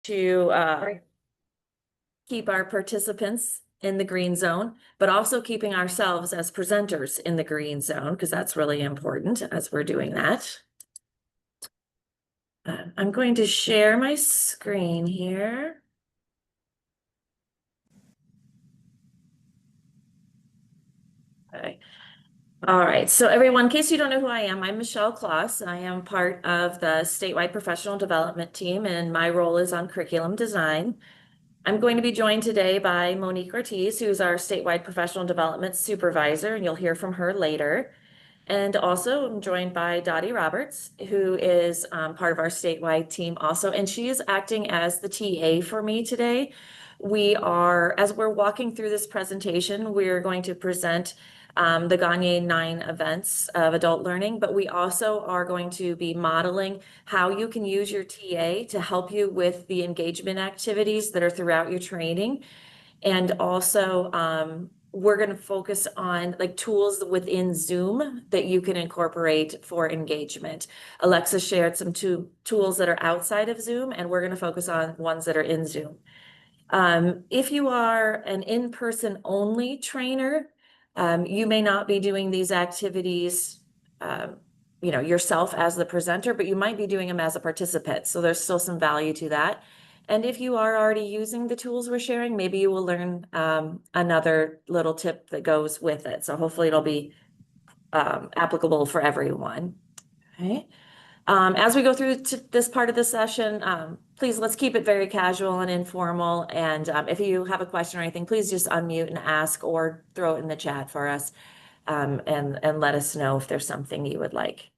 to keep our participants in the green zone, but also keeping ourselves as presenters in the green zone, because that's really important as we're doing that. I'm going to share my screen here. Okay. All right, so everyone, in case you don't know who I am, I'm Michelle Kloss. I am part of the statewide professional development team, and my role is on curriculum design. I'm going to be joined today by Monique Ortiz, who's our statewide professional development supervisor, and you'll hear from her later. And also I'm joined by Dottie Roberts, who is part of our statewide team also, and she is acting as the TA for me today. As we're walking through this presentation, we're going to present the Gagne 9 events of adult learning, but we also are going to be modeling how you can use your TA to help you with the engagement activities that are throughout your training. And also, we're going to focus on like tools within Zoom that you can incorporate for engagement. Alexa shared some tools that are outside of Zoom, and we're going to focus on ones that are in Zoom. If you are an in-person only trainer, you may not be doing these activities, yourself as the presenter, but you might be doing them as a participant. So there's still some value to that. And if you are already using the tools we're sharing, maybe you will learn another little tip that goes with it. So hopefully it'll be applicable for everyone. Okay. As we go through to this part of the session, please let's keep it very casual and informal. And if you have a question or anything, please just unmute and ask or throw it in the chat for us and let us know if there's something you would like.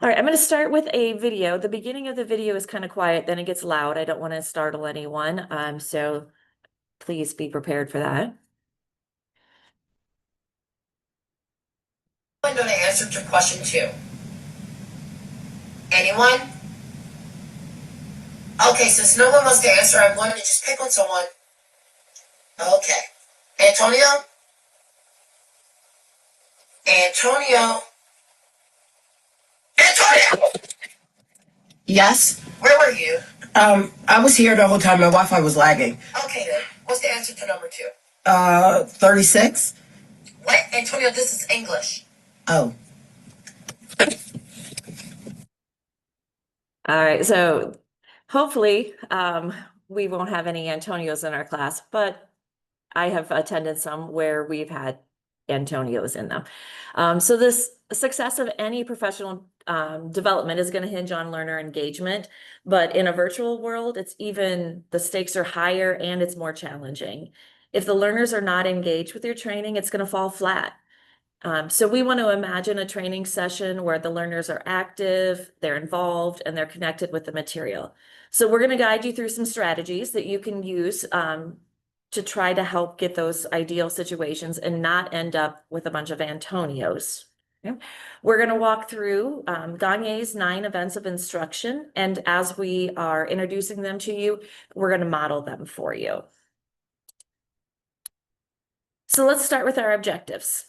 All right, I'm going to start with a video. The beginning of the video is kind of quiet, then it gets loud. I don't want to startle anyone, so please be prepared for that. I know the answer to question 2. Anyone? Okay, since no one wants to answer, I'm going to just pick on someone. Okay. Antonio? Antonio? Yes. Where were you? I was here the whole time. My Wi-Fi was lagging. Okay then. What's the answer to number 2? 36. What? Antonio, this is English. Oh. All right, so hopefully we won't have any Antonios in our class, but I have attended some where we've had Antonios in them. So this success of any professional development is going to hinge on learner engagement, but in a virtual world, the stakes are higher and it's more challenging. If the learners are not engaged with your training, it's going to fall flat. So we want to imagine a training session where the learners are active, they're involved, and they're connected with the material. So we're going to guide you through some strategies that you can use to try to help get those ideal situations and not end up with a bunch of Antonios. Okay. We're going to walk through Gagne's 9 events of instruction, and as we are introducing them to you, we're going to model them for you. So let's start with our objectives.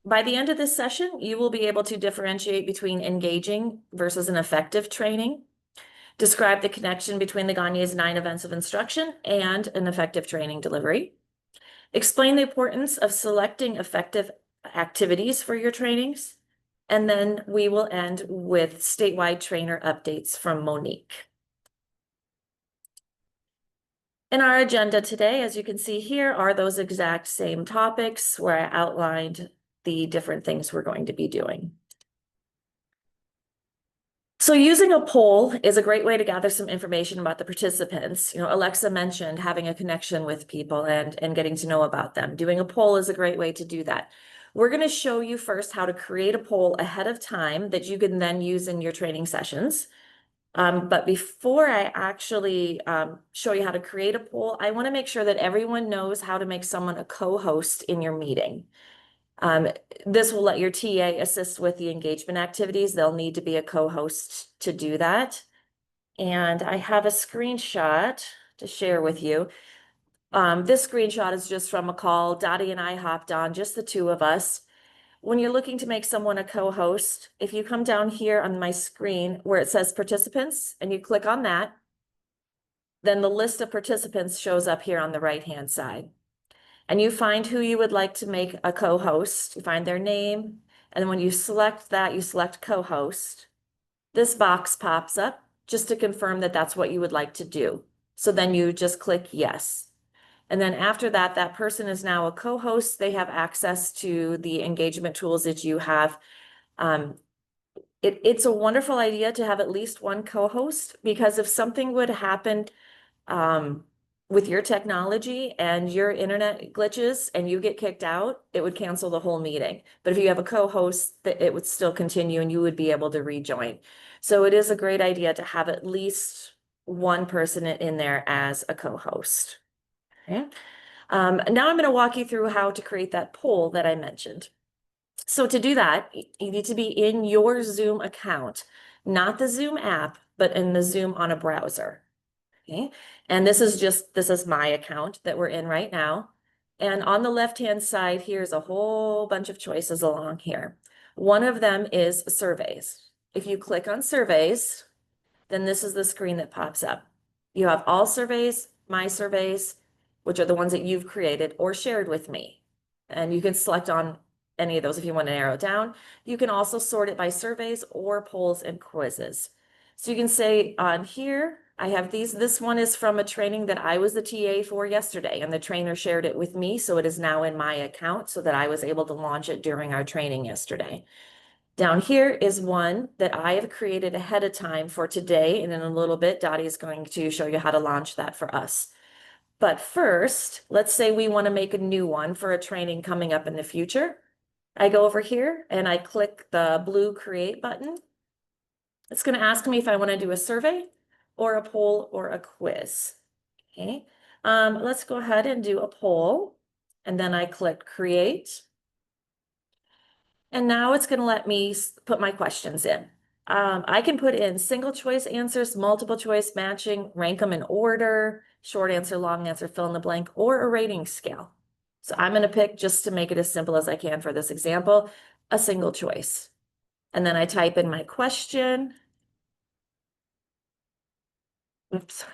By the end of this session, you will be able to differentiate between engaging versus an effective training, describe the connection between the Gagne's 9 events of instruction and an effective training delivery, explain the importance of selecting effective activities for your trainings, and then we will end with statewide trainer updates from Monique. In our agenda today, as you can see here, are those exact same topics where I outlined the different things we're going to be doing. So using a poll is a great way to gather some information about the participants. Alexa mentioned having a connection with people and getting to know about them. Doing a poll is a great way to do that. We're going to show you first how to create a poll ahead of time that you can then use in your training sessions. But before I actually show you how to create a poll, I want to make sure that everyone knows how to make someone a co-host in your meeting. This will let your TA assist with the engagement activities. They'll need to be a co-host to do that. And I have a screenshot to share with you. This screenshot is just from a call. Dottie and I hopped on, just the 2 of us. When you're looking to make someone a co-host, if you come down here on my screen where it says participants and you click on that, then the list of participants shows up here on the right-hand side. And you find who you would like to make a co-host. You find their name, and when you select that, you select co-host. This box pops up just to confirm that that's what you would like to do. So then you just click yes. And then after that, that person is now a co-host. They have access to the engagement tools that you have. It's a wonderful idea to have at least one co-host, because if something would happen with your technology and your internet glitches and you get kicked out, it would cancel the whole meeting. But if you have a co-host, that it would still continue and you would be able to rejoin. So it is a great idea to have at least one person in there as a co-host. Okay. Now I'm going to walk you through how to create that poll that I mentioned. So to do that, you need to be in your Zoom account, not the Zoom app, but in the Zoom on a browser. Okay, and this is my account that we're in right now. And on the left-hand side, here's a whole bunch of choices along here. One of them is surveys. If you click on surveys, then this is the screen that pops up. You have all surveys, my surveys, which are the ones that you've created or shared with me. And you can select on any of those if you want to narrow it down. You can also sort it by surveys or polls and quizzes. So you can say on here, I have these. This one is from a training that I was the TA for yesterday, and the trainer shared it with me. So it is now in my account so that I was able to launch it during our training yesterday. Down here is one that I have created ahead of time for today. And in a little bit, Dottie is going to show you how to launch that for us. But first, let's say we want to make a new one for a training coming up in the future. I go over here and I click the blue create button. It's going to ask me if I want to do a survey or a poll or a quiz. Okay, let's go ahead and do a poll. And then I click create. And now it's going to let me put my questions in. I can put in single choice answers, multiple choice matching, rank them in order, short answer, long answer, fill in the blank, or a rating scale. So I'm going to pick, just to make it as simple as I can for this example, a single choice. And then I type in my question. Oops.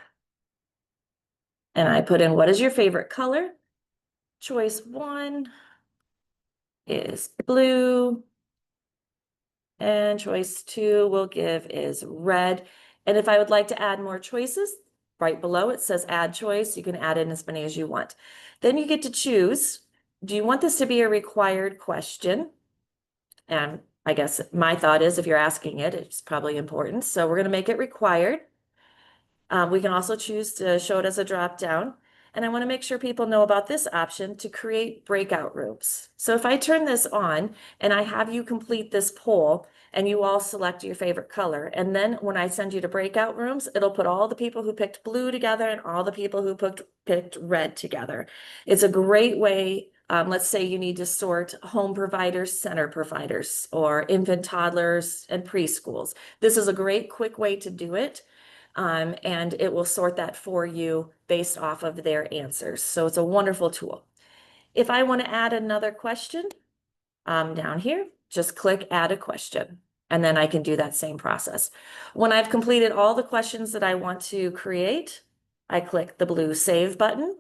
And I put in, what is your favorite color? Choice 1 is blue. And choice 2 we'll give is red. And if I would like to add more choices, right below it says add choice. You can add in as many as you want. Then you get to choose, do you want this to be a required question? And I guess my thought is if you're asking it, it's probably important. So we're going to make it required. We can also choose to show it as a drop down. And I want to make sure people know about this option to create breakout rooms. So if I turn this on and I have you complete this poll and you all select your favorite color, and then when I send you to breakout rooms, it'll put all the people who picked blue together and all the people who picked red together. It's a great way. Let's say you need to sort home providers, center providers, or infant toddlers and preschools. This is a great quick way to do it. And it will sort that for you based off of their answers. So it's a wonderful tool. If I want to add another question, down here, just click add a question, and then I can do that same process. When I've completed all the questions that I want to create, I click the blue save button.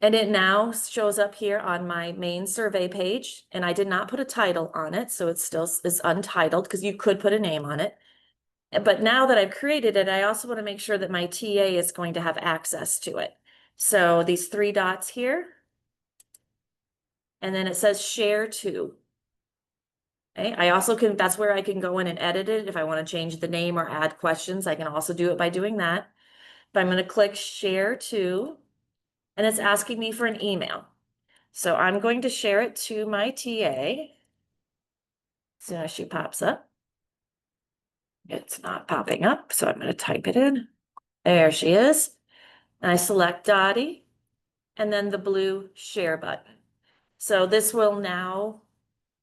And it now shows up here on my main survey page, and I did not put a title on it, so it still is untitled because you could put a name on it. But now that I've created it, I also want to make sure that my TA is going to have access to it. So these 3 dots here, and then it says share to. Okay, I also can, that's where I can go in and edit it. If I want to change the name or add questions, I can also do it by doing that. But I'm going to click share to, and it's asking me for an email. So I'm going to share it to my TA. So she pops up. It's not popping up, so I'm going to type it in. There she is. And I select Dottie and then the blue share button. So this will now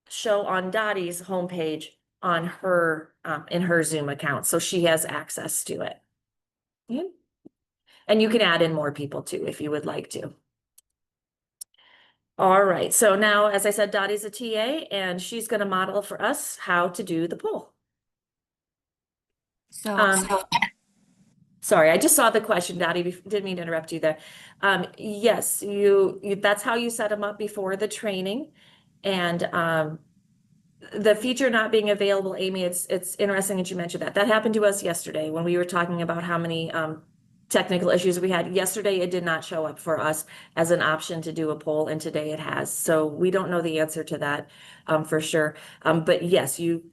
show on Dottie's homepage on her in her Zoom account. So she has access to it. Yeah. And you can add in more people too, if you would like to. All right. So now, as I said, Dottie's a TA and she's going to model for us how to do the poll. So, Um, Sorry, I just saw the question, Dottie. Didn't mean to interrupt you there. Yes, that's how you set them up before the training. And the feature not being available, Amy, it's interesting that you mentioned that. That happened to us yesterday when we were talking about how many technical issues we had. Yesterday, it did not show up for us as an option to do a poll, and today it has. So we don't know the answer to that for sure. But yes, you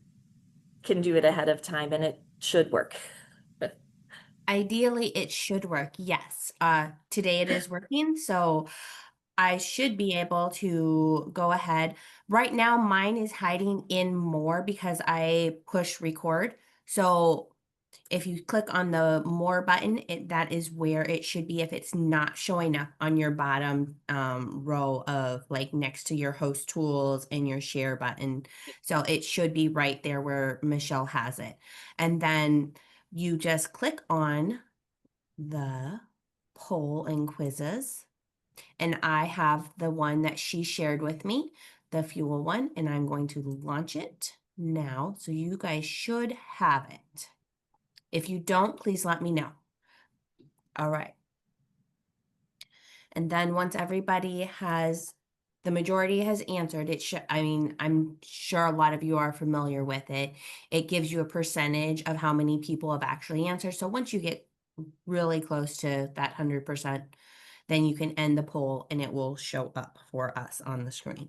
can do it ahead of time and it should work. Ideally, it should work. Yes. Today it is working, so I should be able to go ahead. Right now, mine is hiding in more because I push record. So if you click on the more button, that is where it should be if it's not showing up on your bottom row of like next to your host tools and your share button. So it should be right there where Michelle has it. And then you just click on the poll and quizzes. And I have the one that she shared with me, the fuel one, and I'm going to launch it now. So you guys should have it. If you don't, please let me know. All right. And then once everybody has, the majority has answered, it should, I mean, I'm sure a lot of you are familiar with it. It gives you a percentage of how many people have actually answered. So once you get really close to that 100%, then you can end the poll and it will show up for us on the screen.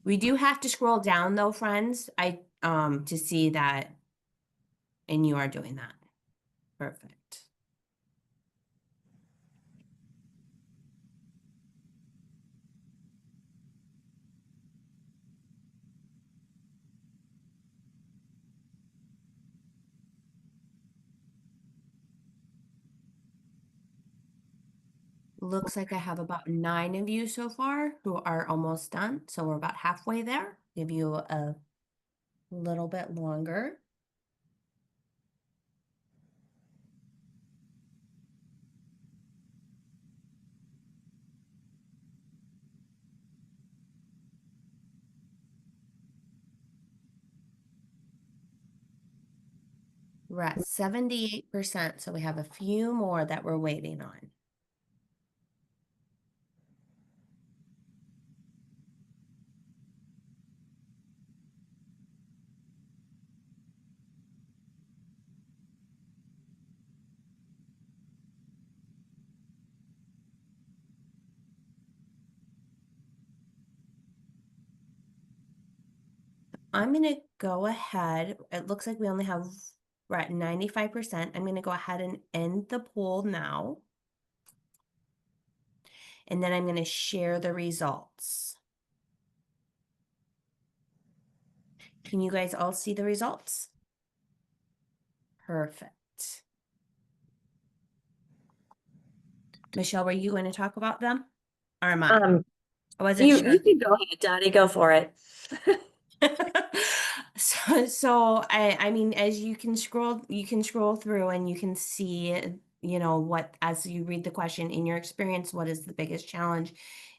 We do have to scroll down though, friends, to see that, and you are doing that. Perfect. Looks like I have about 9 of you so far who are almost done. So we're about halfway there. Give you a little bit longer. We're at 78%, so we have a few more that we're waiting on. I'm going to go ahead. It looks like we only have, we're at 95%. I'm going to go ahead and end the poll now. And then I'm going to share the results. Can you guys all see the results? Perfect. Michelle, were you going to talk about them? Or am I? I wasn't sure. You can go ahead, Dottie, go for it. So I mean, as you can scroll through and you can see, you know, what, as you read the question, in your experience, what is the biggest challenge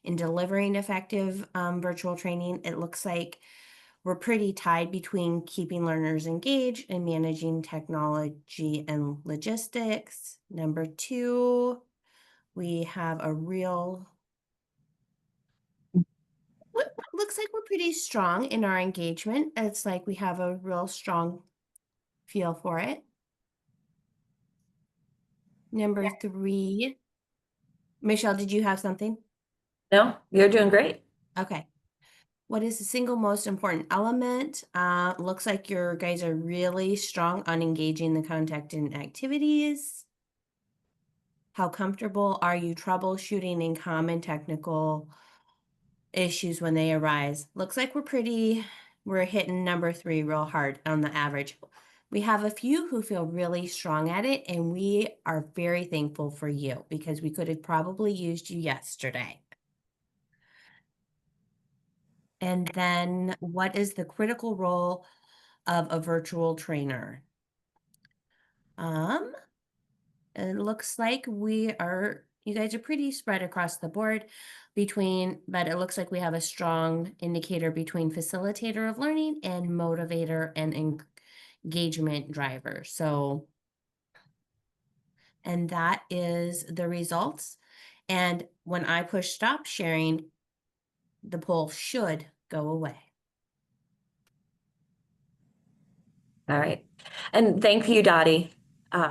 in delivering effective virtual training? It looks like we're pretty tied between keeping learners engaged and managing technology and logistics. Number 2, we have a real, looks like we're pretty strong in our engagement. It's like we have a real strong feel for it. Number 3, Michelle, did you have something? No, you're doing great. Okay. What is the single most important element? Looks like your guys are really strong on engaging the contact and activities. How comfortable are you troubleshooting in common technical issues when they arise? Looks like we're hitting number 3 real hard on the average. We have a few who feel really strong at it, and we are very thankful for you because we could have probably used you yesterday. And then what is the critical role of a virtual trainer? It looks like we are you guys are pretty spread across the board but it looks like we have a strong indicator between facilitator of learning and motivator and engagement driver. So, and that is the results. And when I push stop sharing, the poll should go away. All right. And thank you, Dottie,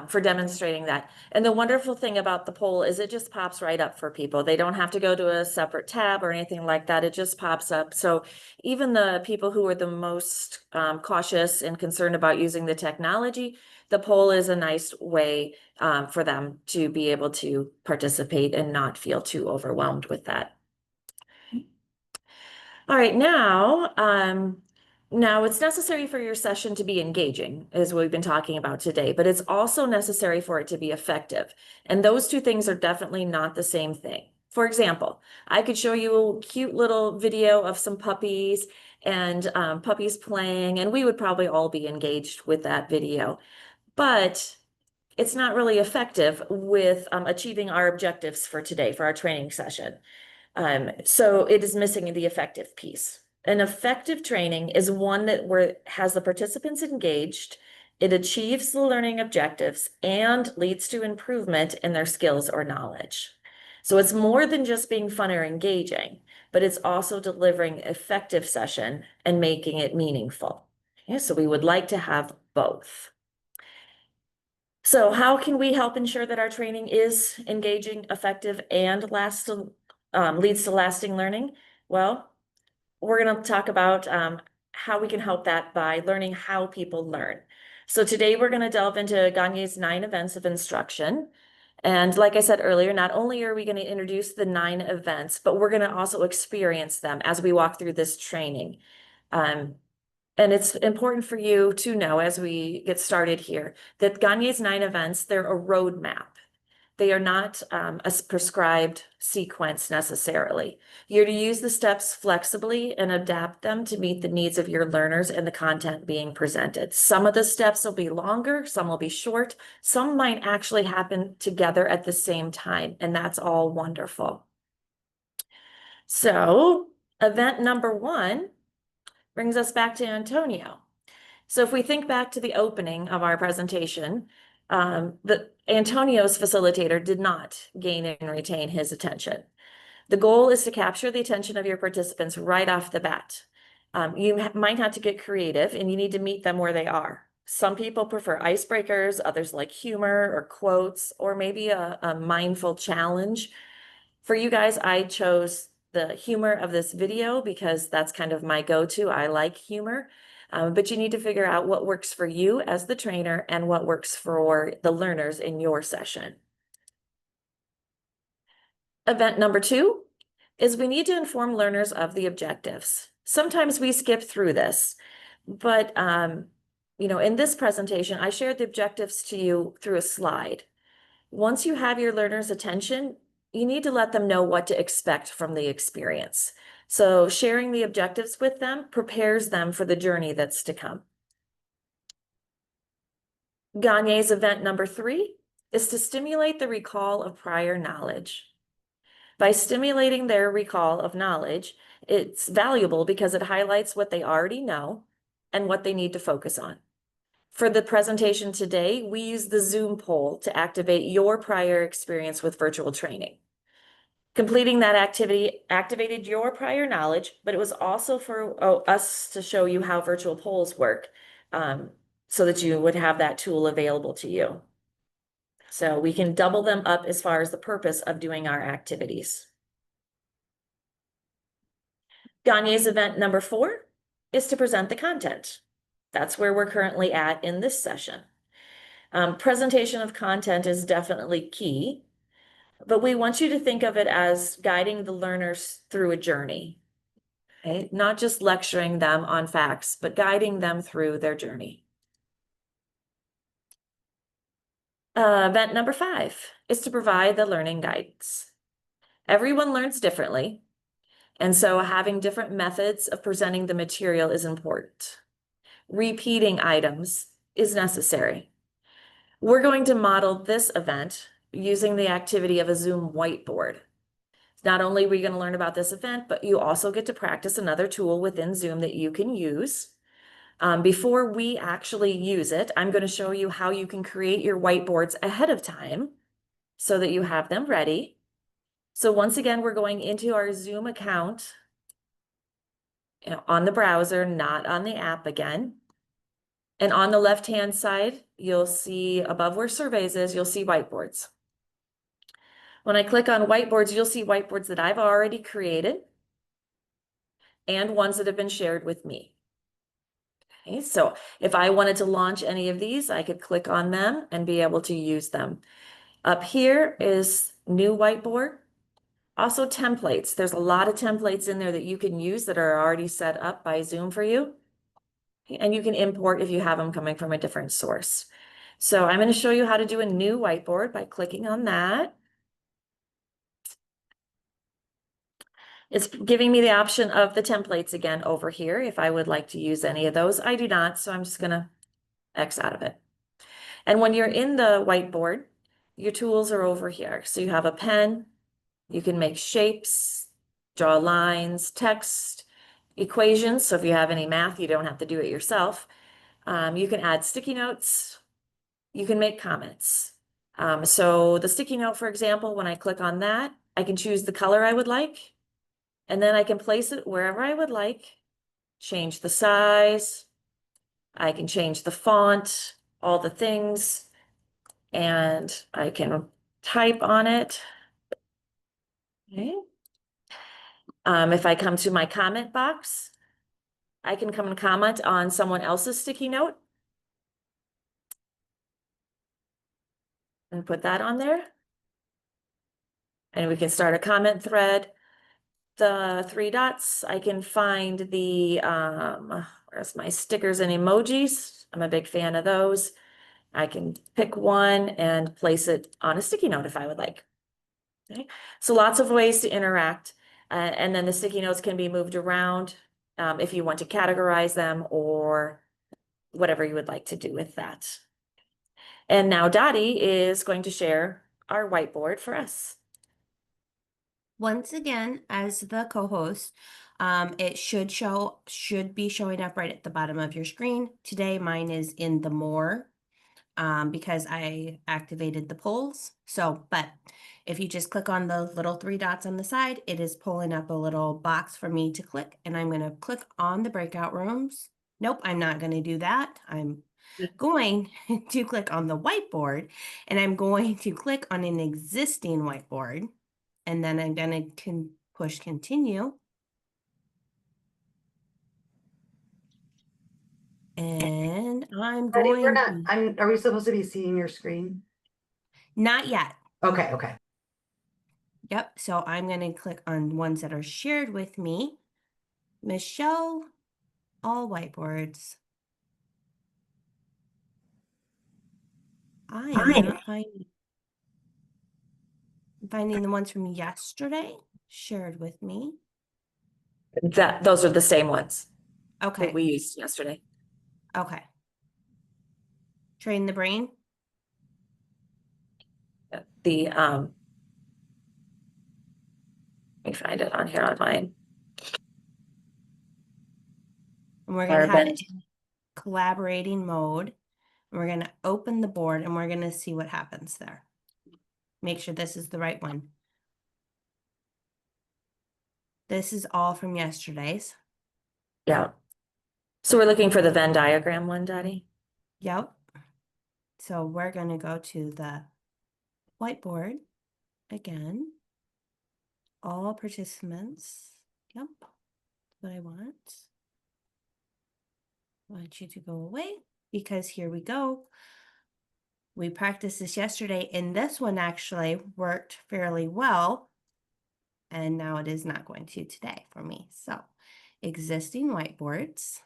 for demonstrating that. And the wonderful thing about the poll is it just pops right up for people. They don't have to go to a separate tab or anything like that. It just pops up. So even the people who are the most cautious and concerned about using the technology, the poll is a nice way for them to be able to participate and not feel too overwhelmed with that. All right, now it's necessary for your session to be engaging, as we've been talking about today, but it's also necessary for it to be effective. And those two things are definitely not the same thing. For example, I could show you a cute little video of some puppies and puppies playing, and we would probably all be engaged with that video. But it's not really effective with achieving our objectives for today, for our training session. So it is missing the effective piece. An effective training is one that has the participants engaged, it achieves the learning objectives, and leads to improvement in their skills or knowledge. So it's more than just being fun or engaging, but it's also delivering effective session and making it meaningful. Okay, so we would like to have both. So how can we help ensure that our training is engaging, effective, and leads to lasting learning? Well, we're going to talk about how we can help that by learning how people learn. So today we're going to delve into Gagne's 9 events of instruction. And like I said earlier, not only are we going to introduce the 9 events, but we're going to also experience them as we walk through this training. And it's important for you to know as we get started here that Gagne's 9 events, they're a roadmap. They are not a prescribed sequence necessarily. You're to use the steps flexibly and adapt them to meet the needs of your learners and the content being presented. Some of the steps will be longer, some will be short, some might actually happen together at the same time, and that's all wonderful. So, event number 1 brings us back to Antonio. So if we think back to the opening of our presentation, Antonio's facilitator did not gain and retain his attention. The goal is to capture the attention of your participants right off the bat. You might have to get creative and you need to meet them where they are. Some people prefer icebreakers, others like humor or quotes, or maybe a mindful challenge. For you guys, I chose the humor of this video because that's kind of my go-to. I like humor. But you need to figure out what works for you as the trainer and what works for the learners in your session. Event number 2 is we need to inform learners of the objectives. Sometimes we skip through this, but in this presentation, I shared the objectives to you through a slide. Once you have your learners' attention, you need to let them know what to expect from the experience. So sharing the objectives with them prepares them for the journey that's to come. Gagne's event number 3 is to stimulate the recall of prior knowledge. By stimulating their recall of knowledge, it's valuable because it highlights what they already know and what they need to focus on. For the presentation today, we use the Zoom poll to activate your prior experience with virtual training. Completing that activity activated your prior knowledge, but it was also for us to show you how virtual polls work, so that you would have that tool available to you. So we can double them up as far as the purpose of doing our activities. Gagne's event number 4 is to present the content. That's where we're currently at in this session. Presentation of content is definitely key, but we want you to think of it as guiding the learners through a journey, okay? Not just lecturing them on facts, but guiding them through their journey. Event number 5 is to provide the learning guidance. Everyone learns differently, and so having different methods of presenting the material is important. Repeating items is necessary. We're going to model this event using the activity of a Zoom whiteboard. Not only are we going to learn about this event, but you also get to practice another tool within Zoom that you can use. Before we actually use it, I'm going to show you how you can create your whiteboards ahead of time so that you have them ready. So once again, we're going into our Zoom account, on the browser, not on the app again. And on the left-hand side, you'll see above where surveys is, you'll see whiteboards. When I click on whiteboards, you'll see whiteboards that I've already created and ones that have been shared with me. Okay, so if I wanted to launch any of these, I could click on them and be able to use them. Up here is new whiteboard. Also templates. There's a lot of templates in there that you can use that are already set up by Zoom for you. And you can import if you have them coming from a different source. So I'm going to show you how to do a new whiteboard by clicking on that. It's giving me the option of the templates again over here if I would like to use any of those. I do not, so I'm just going to X out of it. And when you're in the whiteboard, your tools are over here. So you have a pen, you can make shapes, draw lines, text, equations. So if you have any math, you don't have to do it yourself. You can add sticky notes, you can make comments. So the sticky note, for example, when I click on that, I can choose the color I would like. And then I can place it wherever I would like, change the size, I can change the font, all the things, and I can type on it. Okay. If I come to my comment box, I can come and comment on someone else's sticky note and put that on there. And we can start a comment thread. The three dots, I can find the, where's my stickers and emojis? I'm a big fan of those. I can pick one and place it on a sticky note if I would like. Okay. So lots of ways to interact. And then the sticky notes can be moved around if you want to categorize them or whatever you would like to do with that. And now Dottie is going to share our whiteboard for us. Once again, as the co-host, it should be showing up right at the bottom of your screen. Today, mine is in the more because I activated the polls. So, but if you just click on the little three dots on the side, it is pulling up a little box for me to click, and I'm going to click on the breakout rooms. Nope, I'm not going to do that. I'm going to click on the whiteboard, and I'm going to click on an existing whiteboard. And then I'm going to push continue. And I'm Betty, going to, are we supposed to be seeing your screen? not yet. Okay, okay. Yep. So I'm going to click on ones that are shared with me. Michelle, all whiteboards. I am not finding the ones from yesterday shared with me. Those are the same ones Okay. that we used yesterday. Okay. Train the brain. The let me find it on here on mine. And we're going to have it in collaborating mode. We're going to open the board and we're going to see what happens there. Make sure this is the right one. This is all from yesterday's. Yeah. So we're looking for the Venn diagram one, Dottie. Yep. So we're going to go to the whiteboard again. All participants. Yep. What I want. I want you to go away because here we go. We practiced this yesterday and this one actually worked fairly well. And now it is not going to today for me. So existing whiteboards.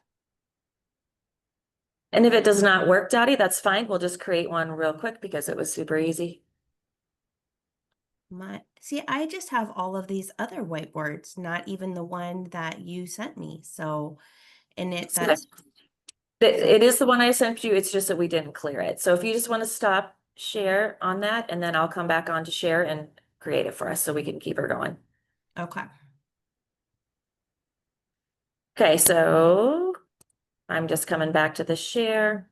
And if it does not work, Dottie, that's fine. We'll just create one real quick because it was super easy. See, I just have all of these other whiteboards, not even the one that you sent me. So, and it is the one I sent you. It's just that we didn't clear it. So if you just want to stop share on that, and then I'll come back on to share and create it for us so we can keep her going. Okay. Okay, so I'm just coming back to the share.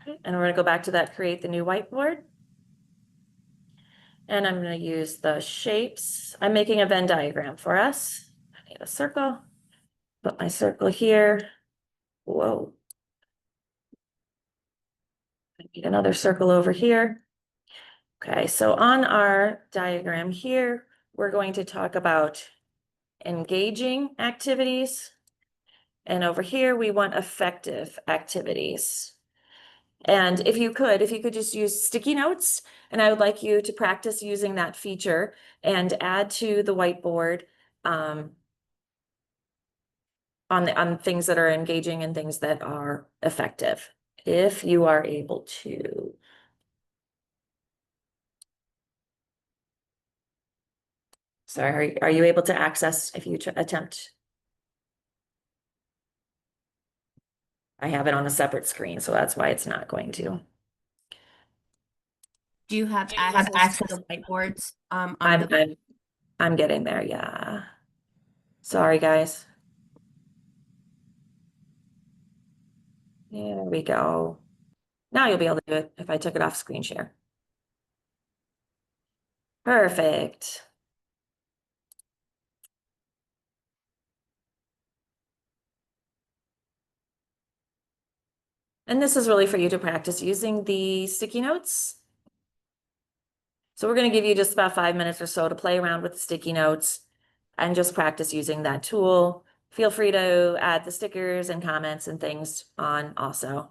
Okay, and we're gonna go back to that create the new whiteboard. And I'm gonna use the shapes. I'm making a Venn diagram for us. I need a circle. Put my circle here. Whoa. I need another circle over here. Okay, so on our diagram here, we're going to talk about engaging activities. And over here, we want effective activities. And if you could just use sticky notes, and I would like you to practice using that feature and add to the whiteboard on things that are engaging and things that are effective, if you are able to. Sorry, are you able to access if you attempt? I have it on a separate screen, so that's why it's not going to. Do you have access to the whiteboards on the I'm getting there, yeah. Sorry, guys. There we go. Now you'll be able to do it if I took it off screen share. Perfect. And this is really for you to practice using the sticky notes. So we're going to give you just about 5 minutes or so to play around with the sticky notes and just practice using that tool. Feel free to add the stickers and comments and things on also.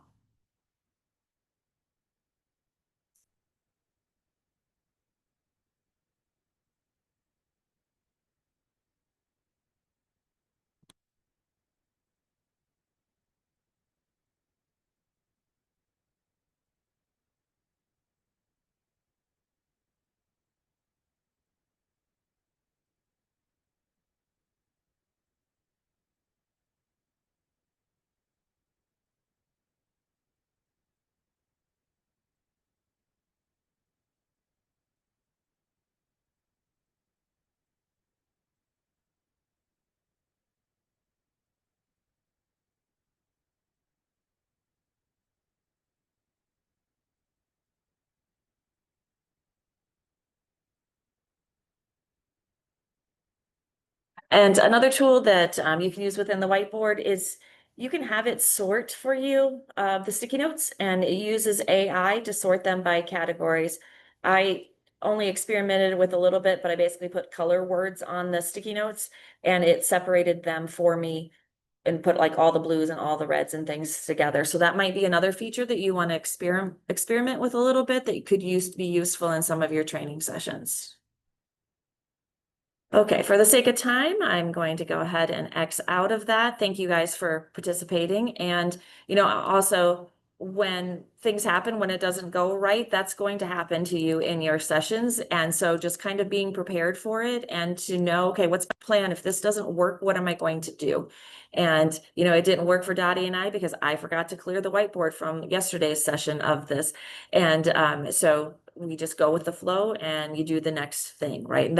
And another tool that you can use within the whiteboard is you can have it sort for you the sticky notes, and it uses AI to sort them by categories. I only experimented with a little bit, but I basically put color words on the sticky notes and it separated them for me and put like all the blues and all the reds and things together. So that might be another feature that you want to experiment with a little bit that could be useful in some of your training sessions. Okay, for the sake of time, I'm going to go ahead and X out of that. Thank you guys for participating. And, also when things happen, when it doesn't go right, that's going to happen to you in your sessions. And so just kind of being prepared for it and to know, okay, what's my plan? If this doesn't work, what am I going to do? And, it didn't work for Dottie and I because I forgot to clear the whiteboard from yesterday's session of this. And so we just go with the flow and you do the next thing, right?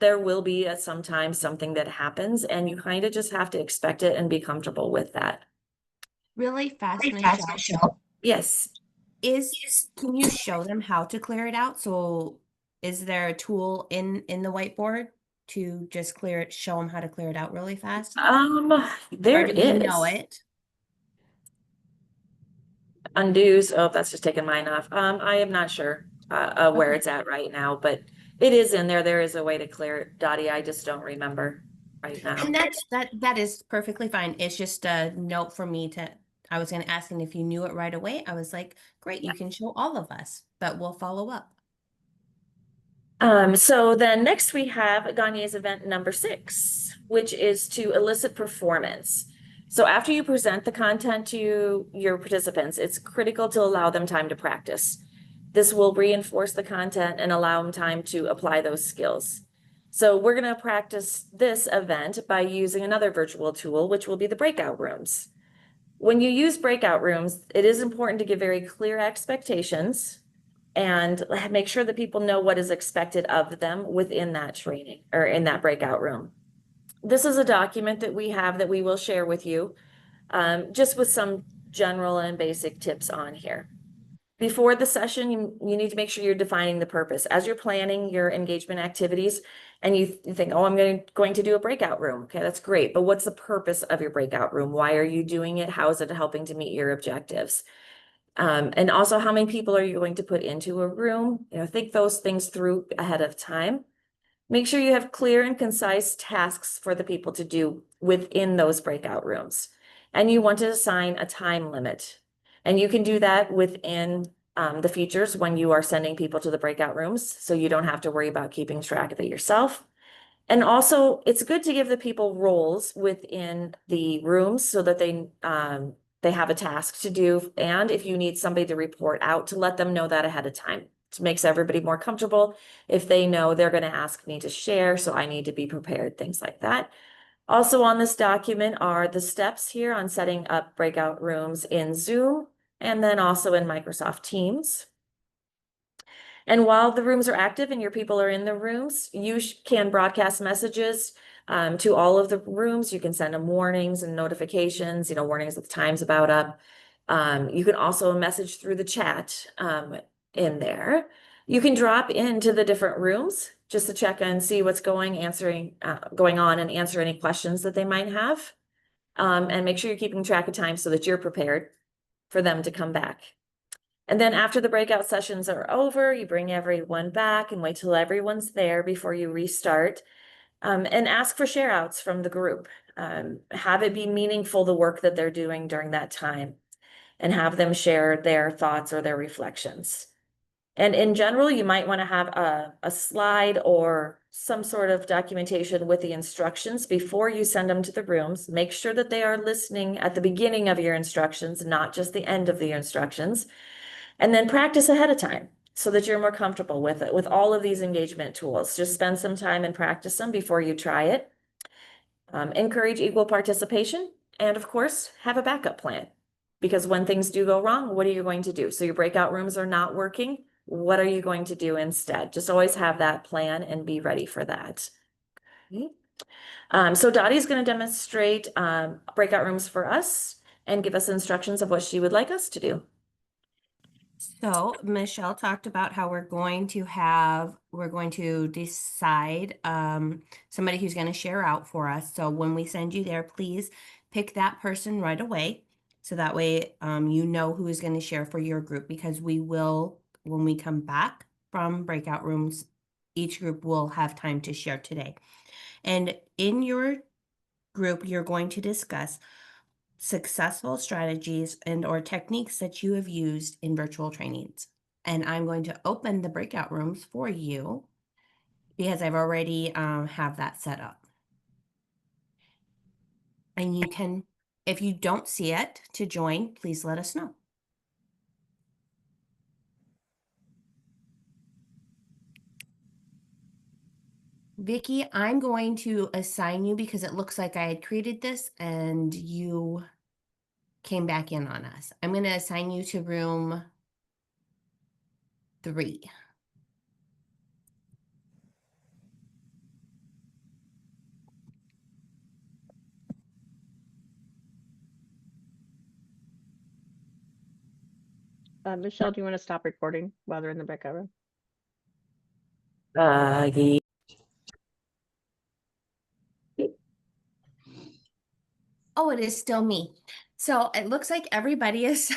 There will be at some time something that happens and you kind of just have to expect it and be comfortable with that. really fast, Michelle? Yes. Can you show them how to clear it out? So is there a tool in the whiteboard to just show them how to clear it out really fast? There Or do we know is. it? Undos. Oh, that's just taking mine off. I am not sure where Okay. it's at right now, but it is in there. There is a way to clear it, Dottie. I just don't remember right now. And that is perfectly fine. It's just a note for me I was gonna ask, and if you knew it right away, I was like, great, you can show all of us, but we'll follow up. So then next we have Gagne's event number 6, which is to elicit performance. So after you present the content to your participants, it's critical to allow them time to practice. This will reinforce the content and allow them time to apply those skills. So we're going to practice this event by using another virtual tool, which will be the breakout rooms. When you use breakout rooms, it is important to give very clear expectations and make sure that people know what is expected of them within that training or in that breakout room. This is a document that we have that we will share with you, just with some general and basic tips on here. Before the session, you need to make sure you're defining the purpose. As you're planning your engagement activities and you think, oh, I'm going to do a breakout room. Okay, that's great. But what's the purpose of your breakout room? Why are you doing it? How is it helping to meet your objectives? And also, how many people are you going to put into a room? Think those things through ahead of time. Make sure you have clear and concise tasks for the people to do within those breakout rooms. And you want to assign a time limit. And you can do that within the features when you are sending people to the breakout rooms, so you don't have to worry about keeping track of it yourself. And also, it's good to give the people roles within the rooms so that they have a task to do. And if you need somebody to report out, to let them know that ahead of time. It makes everybody more comfortable if they know they're going to ask me to share, so I need to be prepared, things like that. Also on this document are the steps here on setting up breakout rooms in Zoom and then also in Microsoft Teams. And while the rooms are active and your people are in the rooms, you can broadcast messages to all of the rooms. You can send them warnings and notifications, warnings that the time's about up. You can also message through the chat in there. You can drop into the different rooms just to check and see what's going on and answer any questions that they might have. And make sure you're keeping track of time so that you're prepared for them to come back. And then after the breakout sessions are over, you bring everyone back and wait till everyone's there before you restart. And ask for share outs from the group. Have it be meaningful, the work that they're doing during that time, and have them share their thoughts or their reflections. And in general, you might want to have a slide or some sort of documentation with the instructions before you send them to the rooms. Make sure that they are listening at the beginning of your instructions, not just the end of the instructions. And then practice ahead of time so that you're more comfortable with it. With all of these engagement tools, just spend some time and practice them before you try it. Encourage equal participation, and of course, have a backup plan. Because when things do go wrong, what are you going to do? So your breakout rooms are not working. What are you going to do instead? Just always have that plan and be ready for that. Okay. So Dottie's going to demonstrate breakout rooms for us and give us instructions of what she would like us to do. So Michelle talked about how we're going to decide somebody who's going to share out for us. So when we send you there, please pick that person right away. So that way you know who is going to share for your group, because we will, when we come back from breakout rooms, each group will have time to share today. And in your group, you're going to discuss successful strategies and or techniques that you have used in virtual trainings. And I'm going to open the breakout rooms for you because I've already have that set up. And you can, if you don't see it to join, please let us know. Vicky, I'm going to assign you because it looks like I had created this and you came back in on us. I'm going to assign you to room 3. Michelle, do you want to stop recording while they're in the breakout room? Yeah. Oh, it is still me. So it looks like everybody is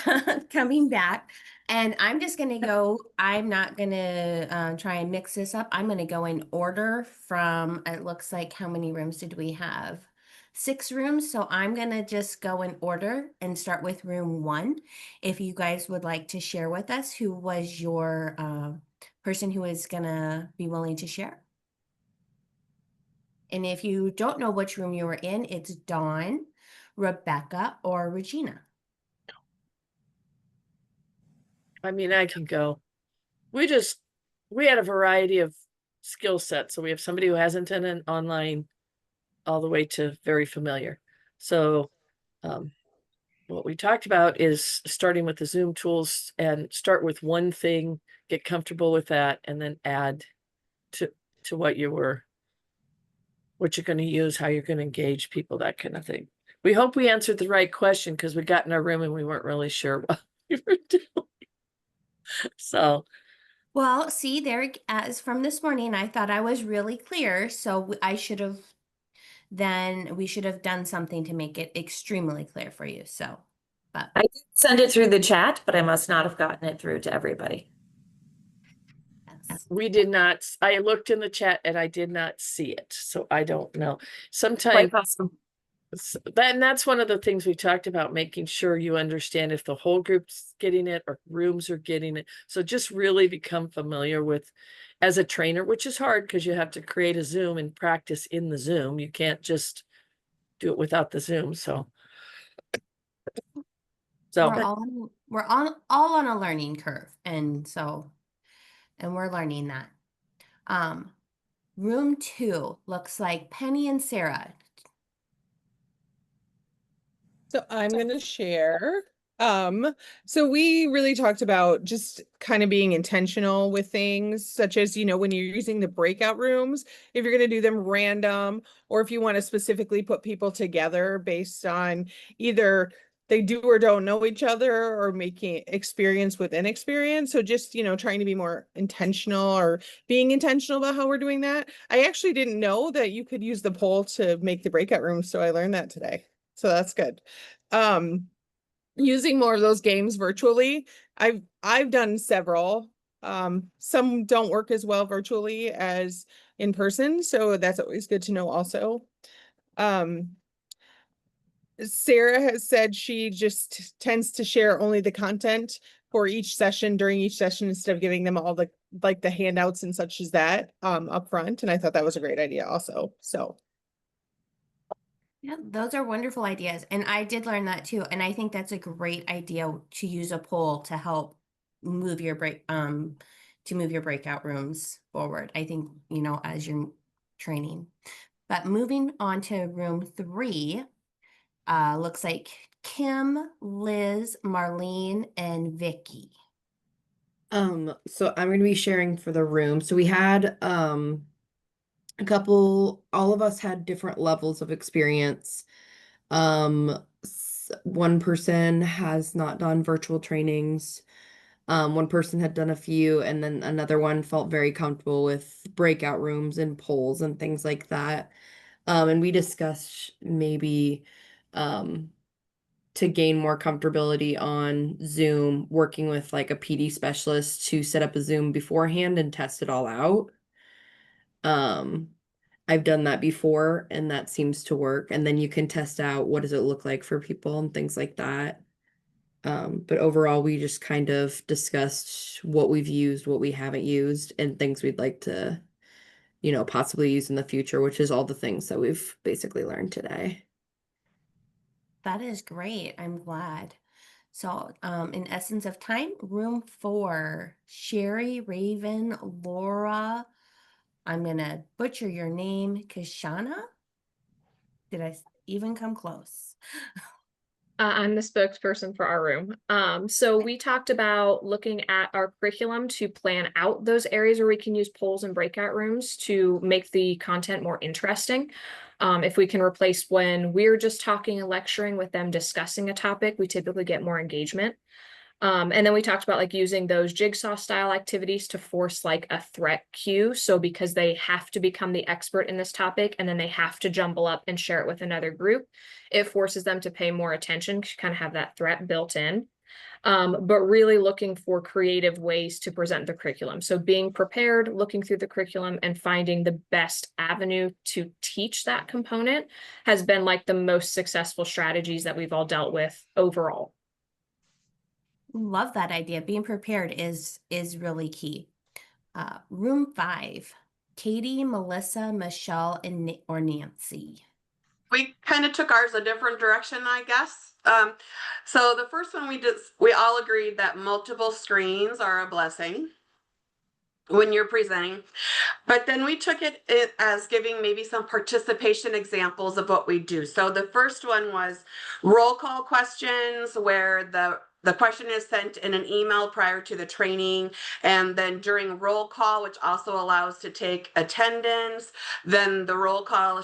coming back, and I'm just going to go. I'm not going to try and mix this up. I'm going to go in order from, it looks like, how many rooms did we have? 6 rooms. So I'm going to just go in order and start with room 1. If you guys would like to share with us, who was your person who is going to be willing to share? And if you don't know which room you were in, it's Dawn, Rebecca, or Regina. I mean, I can go. We had a variety of skill sets. So we have somebody who hasn't done an online all the way to very familiar. So what we talked about is starting with the Zoom tools and start with one thing, get comfortable with that, and then add to what you're going to use, how you're going to engage people, that kind of thing. We hope we answered the right question because we got in our room and we weren't really sure what we were doing. So Well, see, there, as from this morning, I thought I was really clear, so I should have, then we should have done something to make it extremely clear for you, so, but. I did send it through the chat, but I must not have gotten it through to everybody. Yes. we did not, I looked in the chat and I did not see it. So I don't know. Quite Sometimes possible. that's one of the things we talked about, making sure you understand if the whole group's getting it or rooms are getting it. So just really become familiar with, as a trainer, which is hard because you have to create a Zoom and practice in the Zoom. You can't just do it without the Zoom. So We're all on a learning curve, and we're learning that. Room 2 looks like Penny and Sarah. So I'm going to share. So we really talked about just kind of being intentional with things, such as, when you're using the breakout rooms, if you're going to do them random, or if you want to specifically put people together based on either they do or don't know each other, or making experience with inexperience. So just, trying to be more intentional, or being intentional about how we're doing that. I actually didn't know that you could use the poll to make the breakout rooms, so I learned that today. So that's good. Using more of those games virtually. I've done several. Some don't work as well virtually as in person, so that's always good to know also. Sarah has said she just tends to share only the content for each session during each session instead of giving them all the handouts and such as that up front. And I thought that was a great idea also. So Yeah, those are wonderful ideas. And I did learn that too. And I think that's a great idea to use a poll to help move your breakout rooms forward. I think, as you're training. But moving on to room 3, looks like Kim, Liz, Marlene, and Vicky. So I'm going to be sharing for the room. So we had a couple, all of us had different levels of experience. One person has not done virtual trainings. One person had done a few, and then another one felt very comfortable with breakout rooms and polls and things like that. And we discussed maybe to gain more comfortability on Zoom, working with like a PD specialist to set up a Zoom beforehand and test it all out. I've done that before and that seems to work. And then you can test out what does it look like for people and things like that. But overall, we just kind of discussed what we've used, what we haven't used, and things we'd like to, possibly use in the future, which is all the things that we've basically learned today. That is great. I'm glad. So, in essence of time, room 4, Sherry, Raven, Laura. I'm going to butcher your name, Kashana. Did I even come close? I'm the spokesperson for our room. So we talked about looking at our curriculum to plan out those areas where we can use polls and breakout rooms to make the content more interesting. If we can replace when we're just talking and lecturing with them discussing a topic, we typically get more engagement. And then we talked about like using those jigsaw style activities to force like a threat cue. So because they have to become the expert in this topic and then they have to jumble up and share it with another group, it forces them to pay more attention to kind of have that threat built in. But really looking for creative ways to present the curriculum. So being prepared, looking through the curriculum and finding the best avenue to teach that component has been like the most successful strategies that we've all dealt with overall. Love that idea. Being prepared is really key. Room 5, Katie, Melissa, Michelle, and or Nancy. We kind of took ours a different direction, I guess. So the first one we all agreed that multiple screens are a blessing. when you're presenting. But then we took it as giving maybe some participation examples of what we do. So the first one was roll call questions, where the question is sent in an email prior to the training, and then during roll call, which also allows to take attendance, then the roll call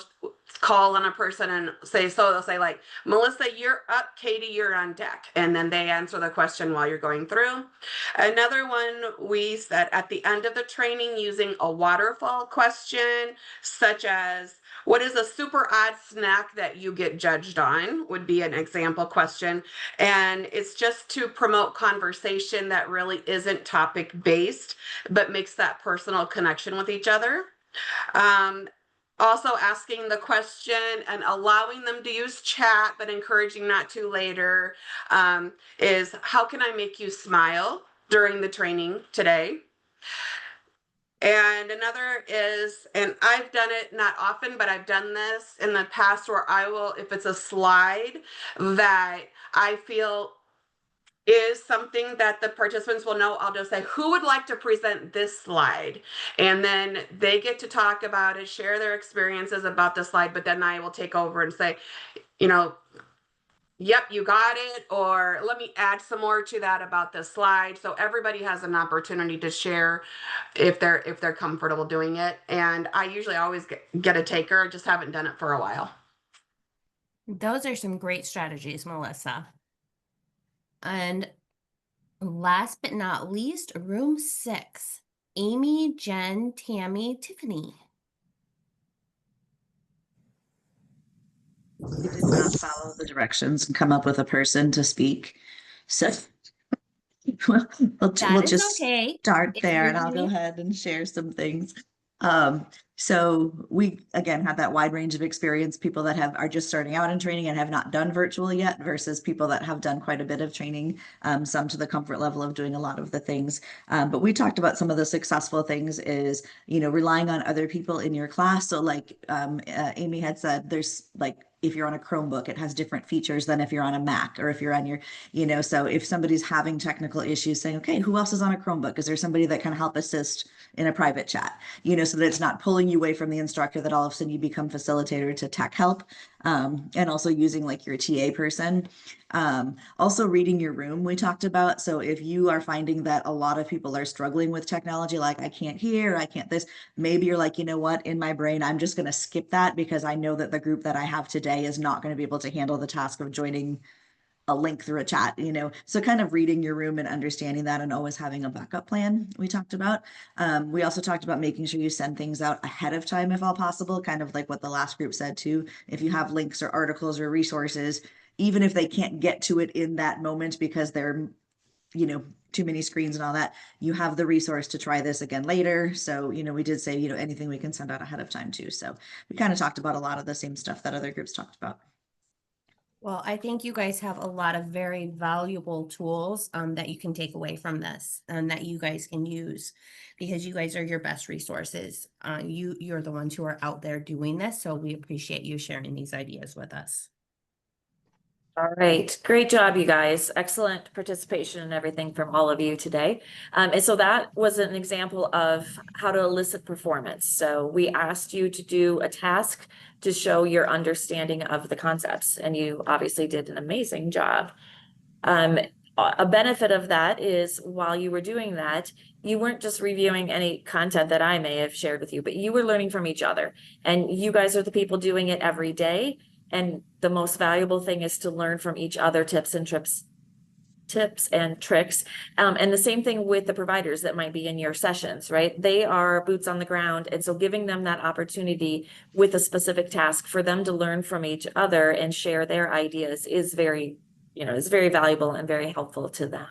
on a person and say, so they'll say like, Melissa, you're up, Katie, you're on deck. And then they answer the question while you're going through. Another one we said at the end of the training using a waterfall question, such as, what is a super odd snack that you get judged on, would be an example question. And it's just to promote conversation that really isn't topic based, but makes that personal connection with each other. Also asking the question and allowing them to use chat, but encouraging not to later, is how can I make you smile during the training today? And another is, and I've done it not often, but I've done this in the past where I will, if it's a slide that I feel is something that the participants will know, I'll just say, who would like to present this slide? And then they get to talk about it, share their experiences about the slide, but then I will take over and say, you know, yep, you got it, or let me add some more to that about this slide. So everybody has an opportunity to share if they're comfortable doing it. And I usually always get a taker. I just haven't done it for a while. Those are some great strategies, Melissa. And last but not least, room 6, Amy, Jen, Tammy, Tiffany. We did not follow the directions and come up with a person to speak. So we'll just okay. start there, and I'll go Usually- ahead and share some things. So we again have that wide range of experience, people that are just starting out in training and have not done virtual yet versus people that have done quite a bit of training, some to the comfort level of doing a lot of the things. But we talked about some of the successful things is, you know, relying on other people in your class. So like Amy had said, there's like, if you're on a Chromebook, it has different features than if you're on a Mac or if you're on your, you know, so if somebody's having technical issues, saying, okay, who else is on a Chromebook? Is there somebody that can help assist in a private chat, you know, so that it's not pulling you away from the instructor, that all of a sudden you become facilitator to tech help, and also using like your TA person. Also reading your room, we talked about. So if you are finding that a lot of people are struggling with technology, like I can't hear, I can't this, maybe you're like, you know what, in my brain, I'm just going to skip that because I know that the group that I have today is not going to be able to handle the task of joining a link through a chat, you know, so kind of reading your room and understanding that, and always having a backup plan we talked about. We also talked about making sure you send things out ahead of time if all possible, kind of like what the last group said too. If you have links or articles or resources, even if they can't get to it in that moment because they're, you know, too many screens and all that, you have the resource to try this again later. So, you know, we did say, you know, anything we can send out ahead of time too. So we kind of talked about a lot of the same stuff that other groups talked about. Well, I think you guys have a lot of very valuable tools that you can take away from this and that you guys can use, because you guys are your best resources. You're the ones who are out there doing this. So we appreciate you sharing these ideas with us. All right, great job, you guys. Excellent participation and everything from all of you today. And so that was an example of how to elicit performance. So we asked you to do a task to show your understanding of the concepts, and you obviously did an amazing job. A benefit of that is while you were doing that, you weren't just reviewing any content that I may have shared with you, but you were learning from each other, and you guys are the people doing it every day. And the most valuable thing is to learn from each other tips and tricks. And the same thing with the providers that might be in your sessions, right? They are boots on the ground. And so giving them that opportunity with a specific task for them to learn from each other and share their ideas is very, you know, is very valuable and very helpful to them.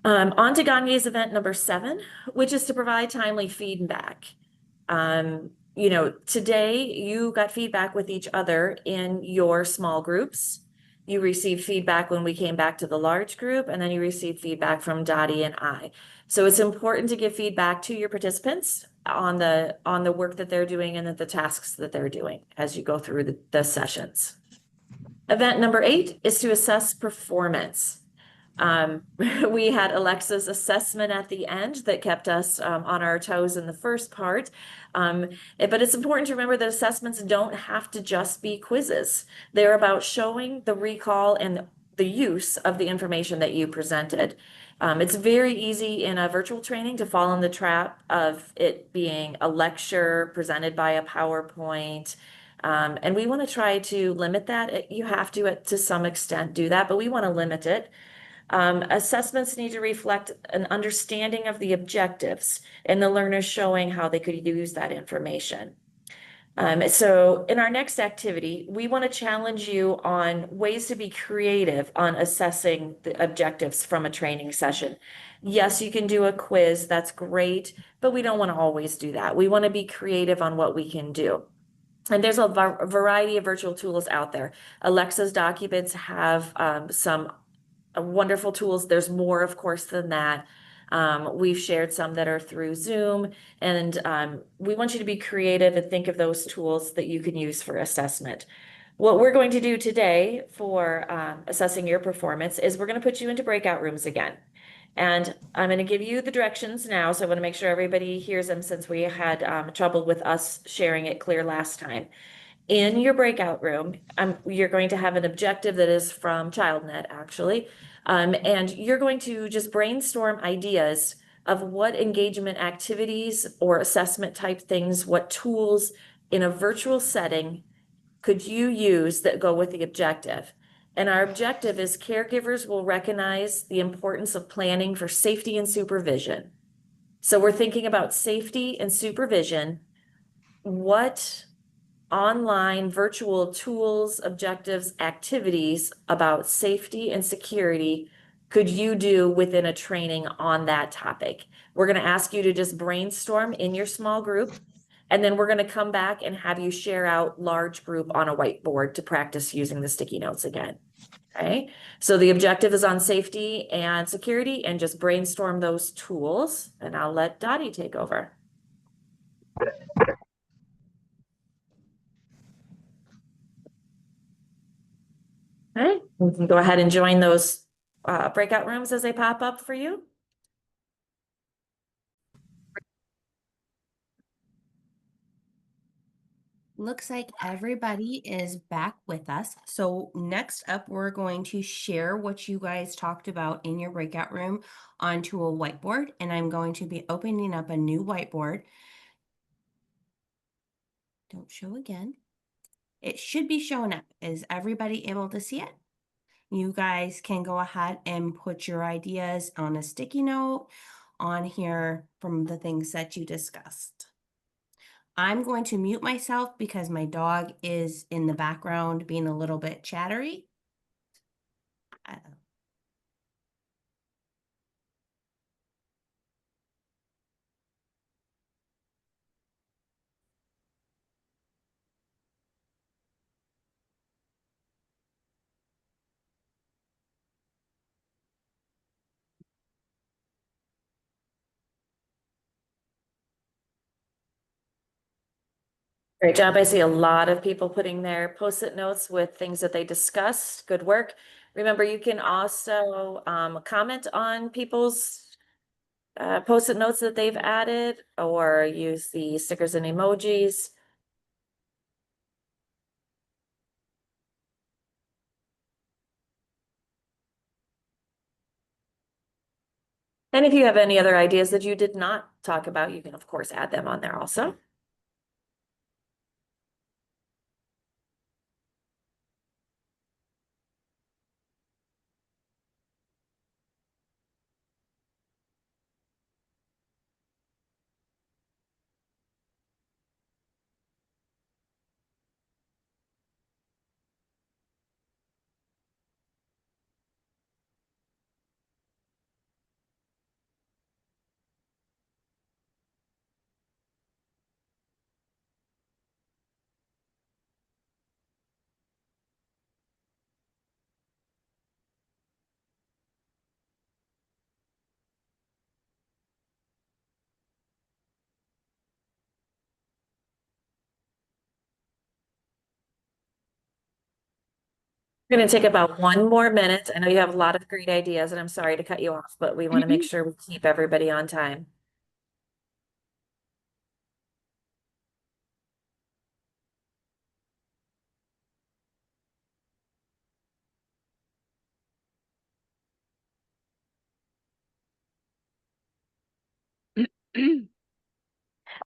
On to Gagne's event number 7, which is to provide timely feedback. You know, today you got feedback with each other in your small groups. You received feedback when we came back to the large group, and then you received feedback from Dottie and I. So it's important to give feedback to your participants on the work that they're doing and the tasks that they're doing as you go through the sessions. Event number 8 is to assess performance. We had Alexa's assessment at the end that kept us on our toes in the first part. But it's important to remember that assessments don't have to just be quizzes. They're about showing the recall and the use of the information that you presented. It's very easy in a virtual training to fall in the trap of it being a lecture presented by a PowerPoint. And we want to try to limit that. You have to some extent do that, but we want to limit it. Assessments need to reflect an understanding of the objectives and the learners showing how they could use that information. So in our next activity, we want to challenge you on ways to be creative on assessing the objectives from a training session. Yes, you can do a quiz, that's great, but we don't want to always do that. We want to be creative on what we can do. And there's a variety of virtual tools out there. Alexa's documents have some wonderful tools. There's more, of course, than that. We've shared some that are through Zoom, and we want you to be creative and think of those tools that you can use for assessment. What we're going to do today for assessing your performance is we're going to put you into breakout rooms again. And I'm going to give you the directions now, so I want to make sure everybody hears them since we had trouble with us sharing it clear last time. In your breakout room, you're going to have an objective that is from ChildNet, actually. And you're going to just brainstorm ideas of what engagement activities or assessment type things, what tools in a virtual setting could you use that go with the objective. And our objective is caregivers will recognize the importance of planning for safety and supervision. So we're thinking about safety and supervision. What online virtual tools, objectives, activities about safety and security could you do within a training on that topic? We're going to ask you to just brainstorm in your small group, and then we're going to come back and have you share out large group on a whiteboard to practice using the sticky notes again. Okay, so the objective is on safety and security, and just brainstorm those tools, and I'll let Dottie take over. Okay, we can go ahead and join those breakout rooms as they pop up for you. Looks like everybody is back with us. So next up, we're going to share what you guys talked about in your breakout room onto a whiteboard. And I'm going to be opening up a new whiteboard. Don't show again. It should be showing up. Is everybody able to see it? You guys can go ahead and put your ideas on a sticky note on here from the things that you discussed. I'm going to mute myself because my dog is in the background being a little bit chattery. Great job. I see a lot of people putting their post-it notes with things that they discussed. Good work. Remember, you can also comment on people's post-it notes that they've added, or use the stickers and emojis. And if you have any other ideas that you did not talk about, you can of course add them on there also. We're going to take about 1 more minute. I know you have a lot of great ideas, and I'm sorry to cut you off, but we want to make sure we keep everybody on time.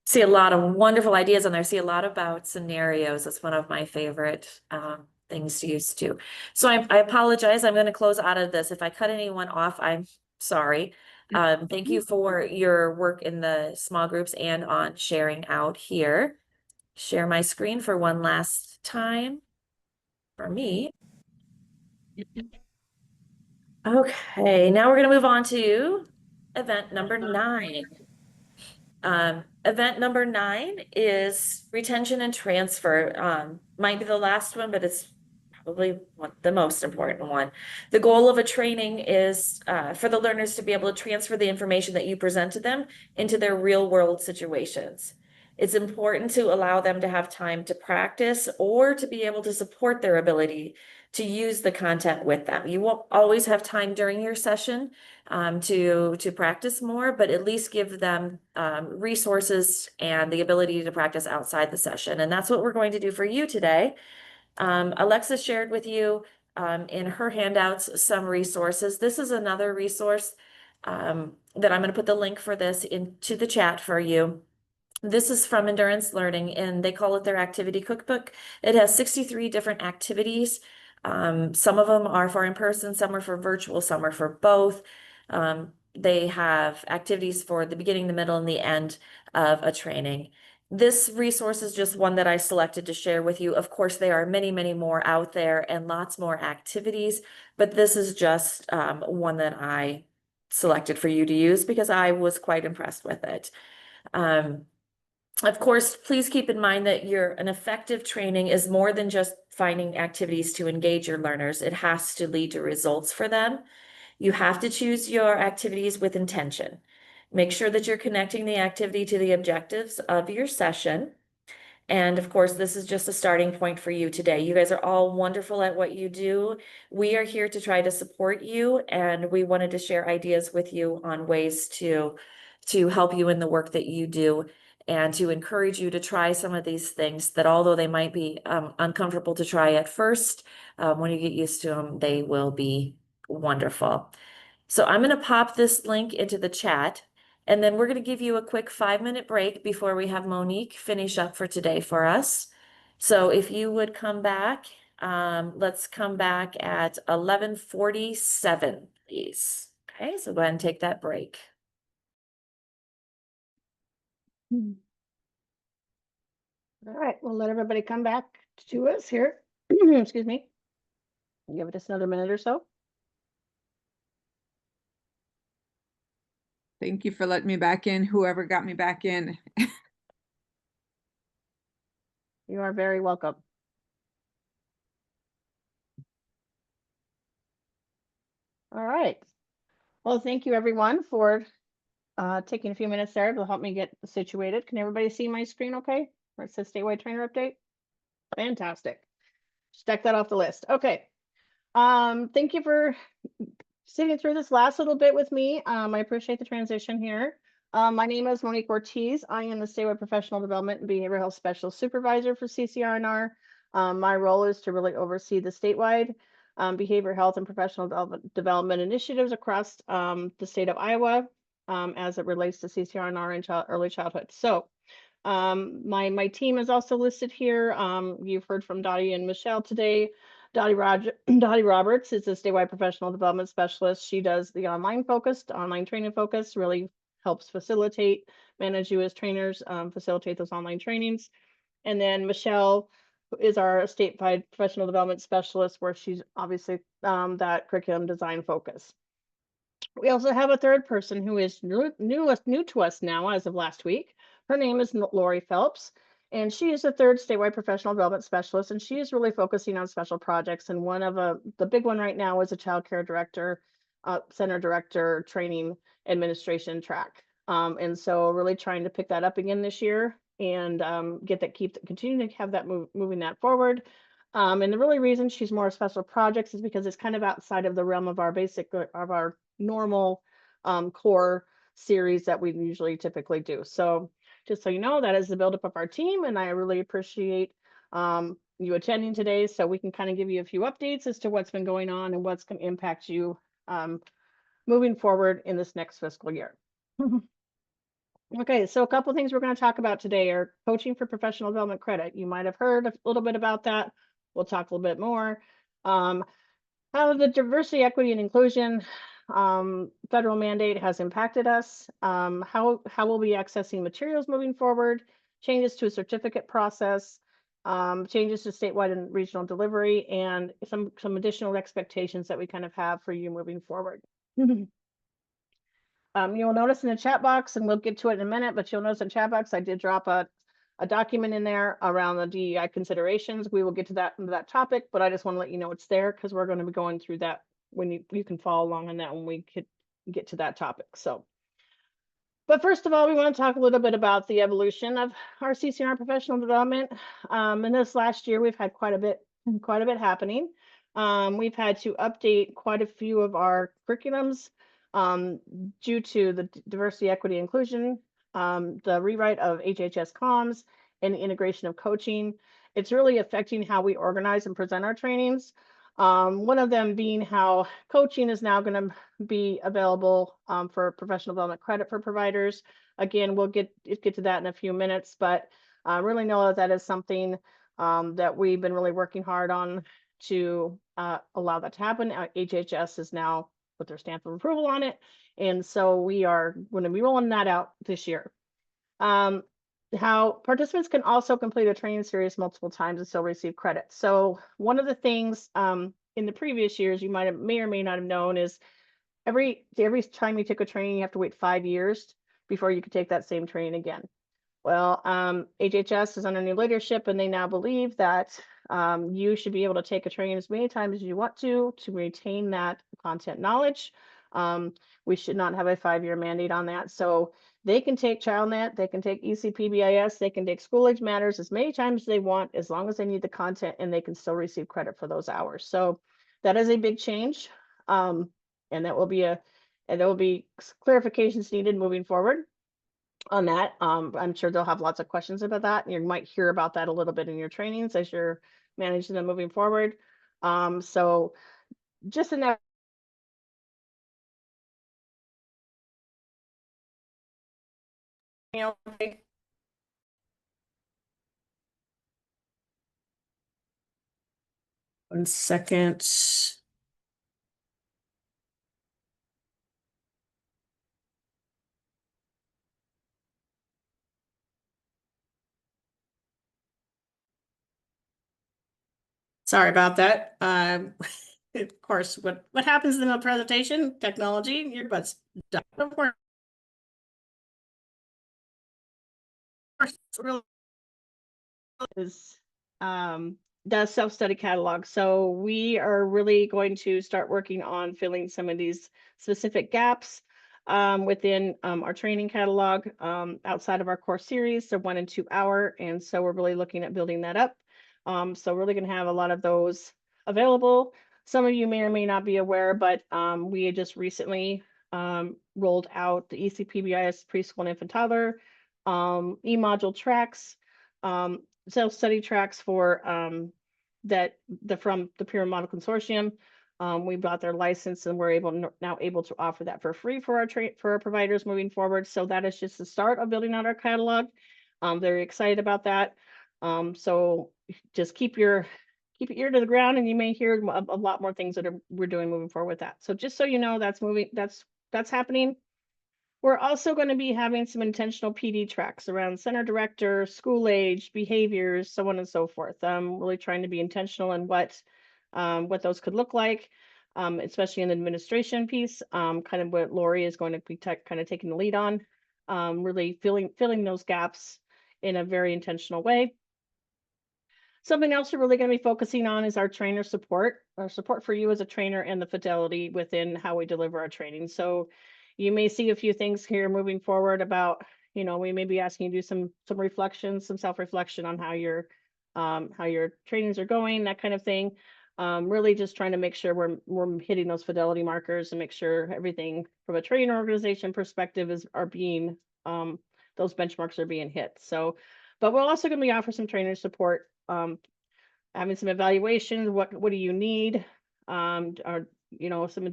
See a lot of wonderful ideas on there. See a lot about scenarios. That's one of my favorite things to use too. So I apologize. I'm going to close out of this. If I cut anyone off, I'm sorry. Thank you for your work in the small groups and on sharing out here. Share my screen for one last time for me. Okay, now we're going to move on to event number 9. Event number 9 is retention and transfer. Might be the last one, but it's probably the most important one. The goal of a training is for the learners to be able to transfer the information that you present to them into their real world situations. It's important to allow them to have time to practice or to be able to support their ability to use the content with them. You won't always have time during your session to practice more, but at least give them resources and the ability to practice outside the session. And that's what we're going to do for you today. Alexa shared with you in her handouts some resources. This is another resource that I'm going to put the link for this into the chat for you. This is from Endurance Learning, and they call it their activity cookbook. It has 63 different activities. Some of them are for in-person, some are for virtual, some are for both. They have activities for the beginning, the middle, and the end of a training. This resource is just one that I selected to share with you. Of course, there are many, many more out there and lots more activities, but this is just one that I selected for you to use because I was quite impressed with it. Of course, please keep in mind that an effective training is more than just finding activities to engage your learners. It has to lead to results for them. You have to choose your activities with intention. Make sure that you're connecting the activity to the objectives of your session. And of course, this is just a starting point for you today. You guys are all wonderful at what you do. We are here to try to support you, and we wanted to share ideas with you on ways to help you in the work that you do, and to encourage you to try some of these things that, although they might be uncomfortable to try at first, when you get used to them, they will be wonderful. So I'm going to pop this link into the chat, and then we're going to give you a quick 5-minute break before we have Monique finish up for today for us. So if you would come back, let's come back at 11:47, please. Okay, so go ahead and take that break. All right, we'll let everybody come back to us here. Excuse me. Give it just another minute or so. Thank you for letting me back in, whoever got me back in. You are very welcome. All right. Well, thank you everyone for taking a few minutes there to help me get situated. Can everybody see my screen okay? Where it says statewide trainer update? Fantastic. Check that off the list. Okay. Thank you for sitting through this last little bit with me. I appreciate the transition here. My name is Monique Ortiz. I am the statewide professional development and behavioral health specialist supervisor for CCR&R. My role is to really oversee the statewide behavioral health and professional development initiatives across the state of Iowa as it relates to CCR&R and early childhood. So my team is also listed here. You've heard from Dottie and Michelle today. Dottie Roberts is a statewide professional development specialist. She does the online training focus, really helps facilitate, manage you as trainers, facilitate those online trainings. And then Michelle is our statewide professional development specialist, where she's obviously that curriculum design focus. We also have a third person who is new to us now as of last week. Her name is Lori Phelps, and she is the third statewide professional development specialist, and she is really focusing on special projects. And one of the big one right now is a child care director, center director training administration track. And so really trying to pick that up again this year and continue to have that moving that forward. And the really reason she's more special projects is because it's kind of outside of the realm of our of our normal core series that we usually typically do. So just so you know, that is the buildup of our team, and I really appreciate you attending today so we can kind of give you a few updates as to what's been going on and what's going to impact you moving forward in this next fiscal year. Okay, so a couple things we're going to talk about today are coaching for professional development credit. You might have heard a little bit about that. We'll talk a little bit more. How the diversity, equity, and inclusion federal mandate has impacted us. How we'll be accessing materials moving forward. Changes to a certificate process. Changes to statewide and regional delivery, and some additional expectations that we kind of have for you moving forward. You'll notice in the chat box, and we'll get to it in a minute, but you'll notice in the chat box, I did drop a document in there around the DEI considerations. We will get to that topic, but I just want to let you know it's there because we're going to be going through that when you can follow along on that when we get to that topic. So, but first of all, we want to talk a little bit about the evolution of our CCNR professional development. In this last year, we've had quite a bit happening. We've had to update quite a few of our curriculums due to the diversity, equity, inclusion, the rewrite of HHS comms, and the integration of coaching. It's really affecting how we organize and present our trainings. One of them being how coaching is now going to be available for professional development credit for providers. Again, we'll get to that in a few minutes, but really know that is something that we've been really working hard on to allow that to happen. HHS is now put their stamp of approval on it, and so we are going to be rolling that out this year. How participants can also complete a training series multiple times and still receive credit. So one of the things in the previous years you may or may not have known is every time you took a training, you have to wait 5 years before you could take that same training again. Well, HHS is under new leadership, and they now believe that you should be able to take a training as many times as you want to retain that content knowledge. We should not have a 5-year mandate on that. So they can take ChildNet, they can take ECPBIS, they can take School Age Matters as many times as they want, as long as they need the content, and they can still receive credit for those hours. So that is a big change. And there will be clarifications needed moving forward on that. I'm sure they'll have lots of questions about that. You might hear about that a little bit in your trainings as you're managing them moving forward. So just in that. One second. Sorry about that. Of course, what happens in a presentation? Technology, your butt's done. Of course, is the self-study catalog. So we are really going to start working on filling some of these specific gaps within our training catalog outside of our core series, so 1 and 2 hour. And so we're really looking at building that up. So we're really going to have a lot of those available. Some of you may or may not be aware, but we had just recently rolled out the ECPBIS preschool and infant toddler e-module tracks, self-study tracks for from the Peer Model Consortium. We bought their license, and we're now able to offer that for free for our providers moving forward. So that is just the start of building out our catalog. I'm very excited about that. So just keep your ear to the ground, and you may hear a lot more things that we're doing moving forward with that. So just so you know, that's happening. We're also going to be having some intentional PD tracks around center director, school age, behaviors, so on and so forth. Really trying to be intentional in what those could look like, especially in the administration piece, kind of what Lori is going to be kind of taking the lead on, really filling those gaps in a very intentional way. Something else we're really going to be focusing on is our trainer support, our support for you as a trainer, and the fidelity within how we deliver our training. So you may see a few things here moving forward about, we may be asking you to do some reflections, some self-reflection on how you're how your trainings are going, that kind of thing. Really just trying to make sure we're hitting those fidelity markers and make sure everything from a training organization perspective are being, those benchmarks are being hit. So, but we're also going to be offering some trainer support, having some evaluations. What do you need? Or, you know, some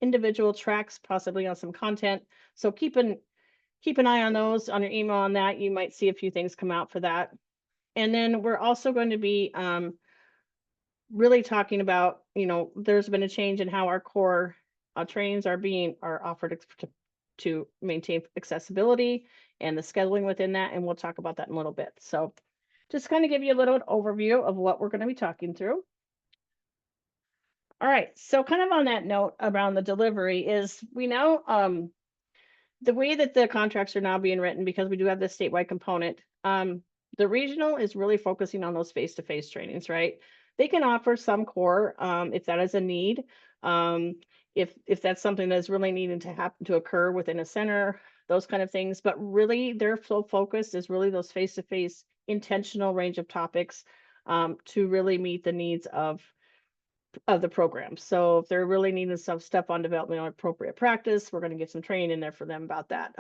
individual tracks, possibly on some content. So keep an eye on those, on your email on that. You might see a few things come out for that. And then we're also going to be really talking about, you know, there's been a change in how our core trainings are offered to maintain accessibility and the scheduling within that. And we'll talk about that in a little bit. So just kind of give you a little overview of what we're going to be talking through. All right, so kind of on that note around the delivery is we now, the way that the contracts are now being written, because we do have this statewide component, the regional is really focusing on those face-to-face trainings, right? They can offer some core if that is a need. If that's something that's really needed to happen to occur within a center, those kind of things. But really their full focus is really those face-to-face intentional range of topics to really meet the needs of the program. So if they're really needing some stuff on development on appropriate practice, we're going to get some training in there for them about that.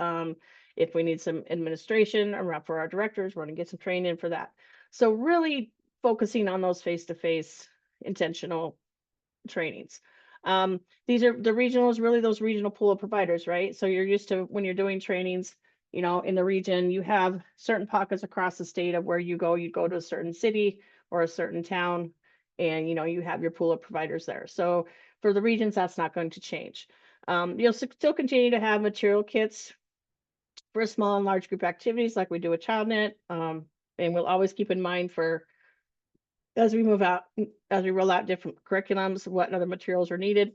If we need some administration around for our directors, we're going to get some training in for that. So really focusing on those face-to-face intentional trainings. These are the regionals, really those regional pool of providers, right? So you're used to when you're doing trainings, you know, in the region, you have certain pockets across the state of where you go to a certain city or a certain town, and, you know, you have your pool of providers there. So for the regions, that's not going to change. You'll still continue to have material kits for small and large group activities like we do with ChildNet. And we'll always keep in mind as we roll out different curriculums, what other materials are needed.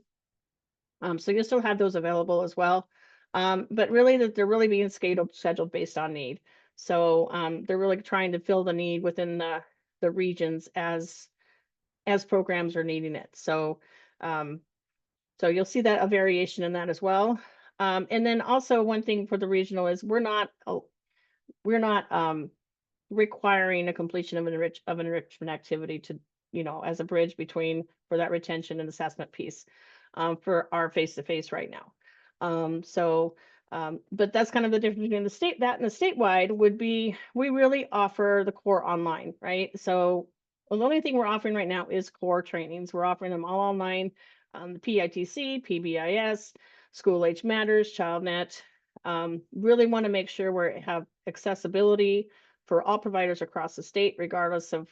So you'll still have those available as well. But really they're really being scheduled based on need. So they're really trying to fill the need within the regions as programs are needing it. So, so you'll see that a variation in that as well. And then also one thing for the regional is we're not requiring a completion of an enrichment activity to, you know, as a bridge between for that retention and assessment piece for our face-to-face right now. But that's kind of the difference between that and the statewide would be, we really offer the core online, right? So well, the only thing we're offering right now is core trainings. We're offering them all online, the PITC, PBIS, School Age Matters, ChildNet. Really want to make sure we have accessibility for all providers across the state, regardless of,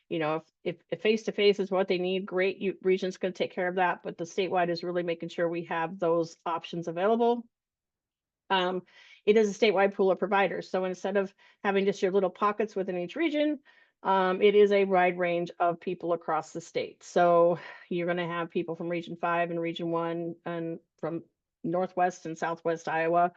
you know, if face-to-face is what they need, great, region's going to take care of that. But the statewide is really making sure we have those options available. It is a statewide pool of providers. So instead of having just your little pockets within each region, it is a wide range of people across the state. So you're going to have people from Region 5 and Region 1 and from Northwest and Southwest Iowa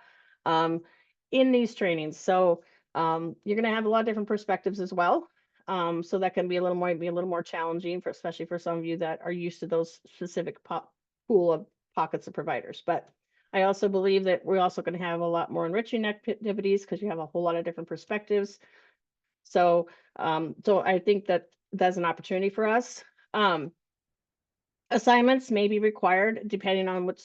in these trainings. So you're going to have a lot of different perspectives as well. So that can be a little more challenging especially for some of you that are used to those specific pool of pockets of providers. But I also believe that we're also going to have a lot more enriching activities because you have a whole lot of different perspectives. So, so I think that that's an opportunity for us. Assignments may be required depending on what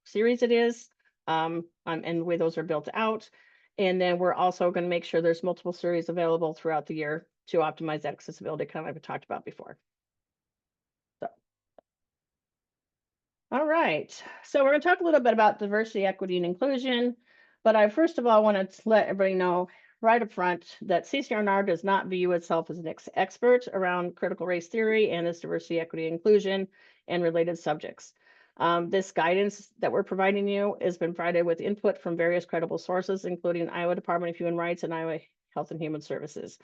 series it is, and the way those are built out. And then we're also going to make sure there's multiple series available throughout the year to optimize that accessibility, kind of like we talked about before. So, all right. So we're going to talk a little bit about diversity, equity, and inclusion. But I first of all want to let everybody know right up front that CCR&R does not view itself as an expert around critical race theory and its diversity, equity, inclusion, and related subjects. This guidance that we're providing you has been provided with input from various credible sources, including Iowa Department of Human Rights and Iowa Health and Human Services.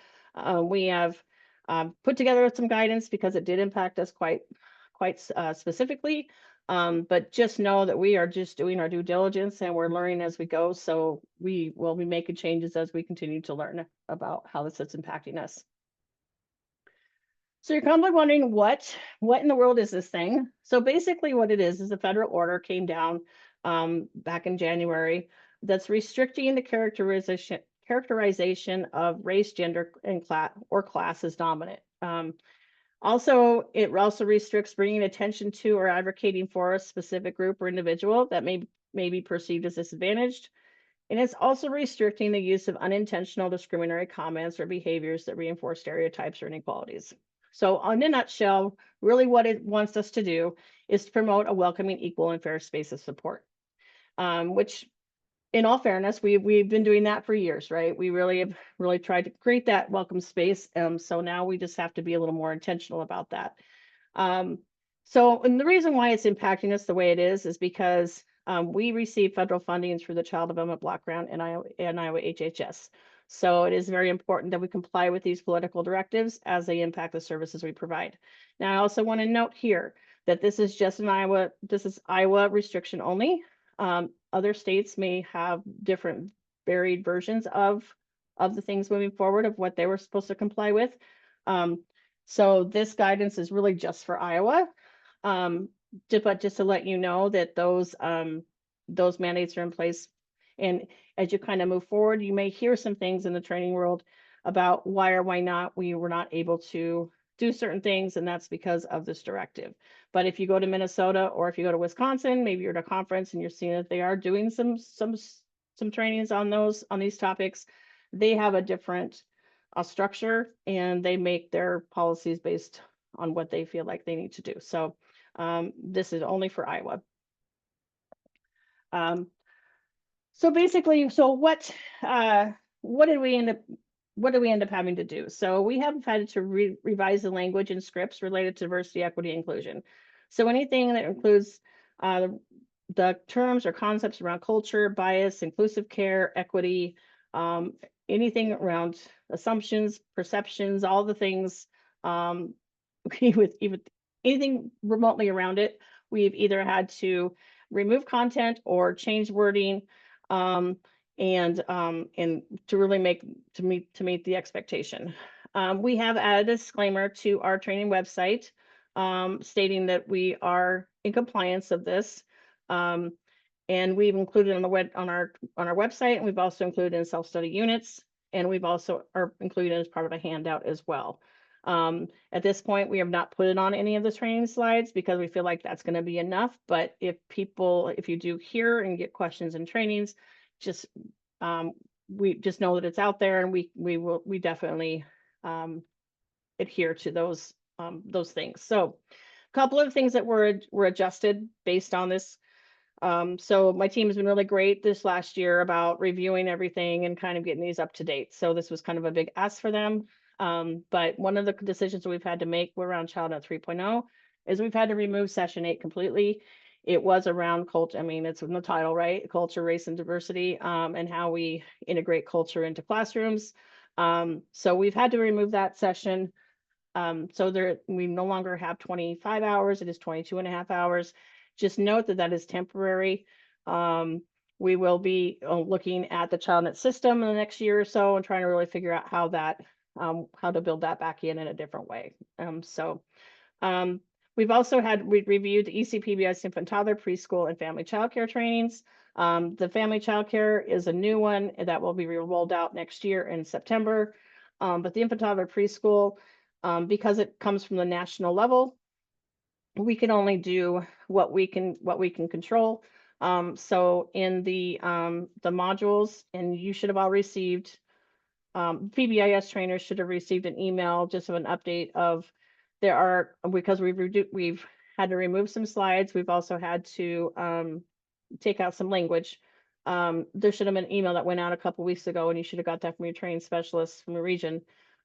We have put together some guidance because it did impact us quite specifically. But just know that we are just doing our due diligence and we're learning as we go. So we will be making changes as we continue to learn about how this is impacting us. So you're probably wondering what in the world is this thing? So basically what it is a federal order came down back in January that's restricting the characterization of race, gender, and class as dominant. Also, it also restricts bringing attention to or advocating for a specific group or individual that may be perceived as disadvantaged. And it's also restricting the use of unintentional discriminatory comments or behaviors that reinforce stereotypes or inequalities. So in a nutshell, really what it wants us to do is to promote a welcoming, equal, and fair space of support, which in all fairness, we've been doing that for years, right? We really have tried to create that welcome space. So now we just have to be a little more intentional about that. And the reason why it's impacting us the way it is because we receive federal funding through the Child Development Block Grant and Iowa HHS. So it is very important that we comply with these political directives as they impact the services we provide. Now, I also want to note here that this is just an Iowa restriction only. Other states may have different varied versions of the things moving forward of what they were supposed to comply with. So this guidance is really just for Iowa. But just to let you know that those mandates are in place. And as you kind of move forward, you may hear some things in the training world about why or why not we were not able to do certain things, and that's because of this directive. But if you go to Minnesota or if you go to Wisconsin, maybe you're at a conference and you're seeing that they are doing some trainings on these topics, they have a different structure and they make their policies based on what they feel like they need to do. So this is only for Iowa. So basically, what did we end up having to do? So we have had to revise the language and scripts related to diversity, equity, inclusion. So anything that includes the terms or concepts around culture, bias, inclusive care, equity, anything around assumptions, perceptions, all the things with even anything remotely around it, we've either had to remove content or change wording and to really meet the expectation. We have added a disclaimer to our training website stating that we are in compliance of this. And we've included on our website, and we've also included in self-study units, and we've also are included as part of a handout as well. At this point, we have not put it on any of the training slides because we feel like that's going to be enough. But if you do hear and get questions and trainings, we just know that it's out there, and we definitely adhere to those things. So a couple of things that were adjusted based on this. So my team has been really great this last year about reviewing everything and kind of getting these up to date. So this was kind of a big ask for them. But one of the decisions we've had to make around ChildNet 3.0 is we've had to remove session 8 completely. It was around culture. I mean, it's in the title, right? Culture, race, and diversity, and how we integrate culture into classrooms. So we've had to remove that session. So we no longer have 25 hours. It is 22.5 hours. Just note that that is temporary. We will be looking at the ChildNet system in the next year or so and trying to really figure out how to build that back in a different way. We've also reviewed the ECPBS infant, toddler, preschool, and family childcare trainings. The family childcare is a new one that will be rolled out next year in September. But the infant, toddler, preschool, because it comes from the national level, we can only do what we can control. So in the modules, and you should have all received, PBIS trainers should have received an email just of an update of because we've had to remove some slides. We've also had to take out some language. There should have been an email that went out a couple weeks ago, and you should have got that from your training specialist from the region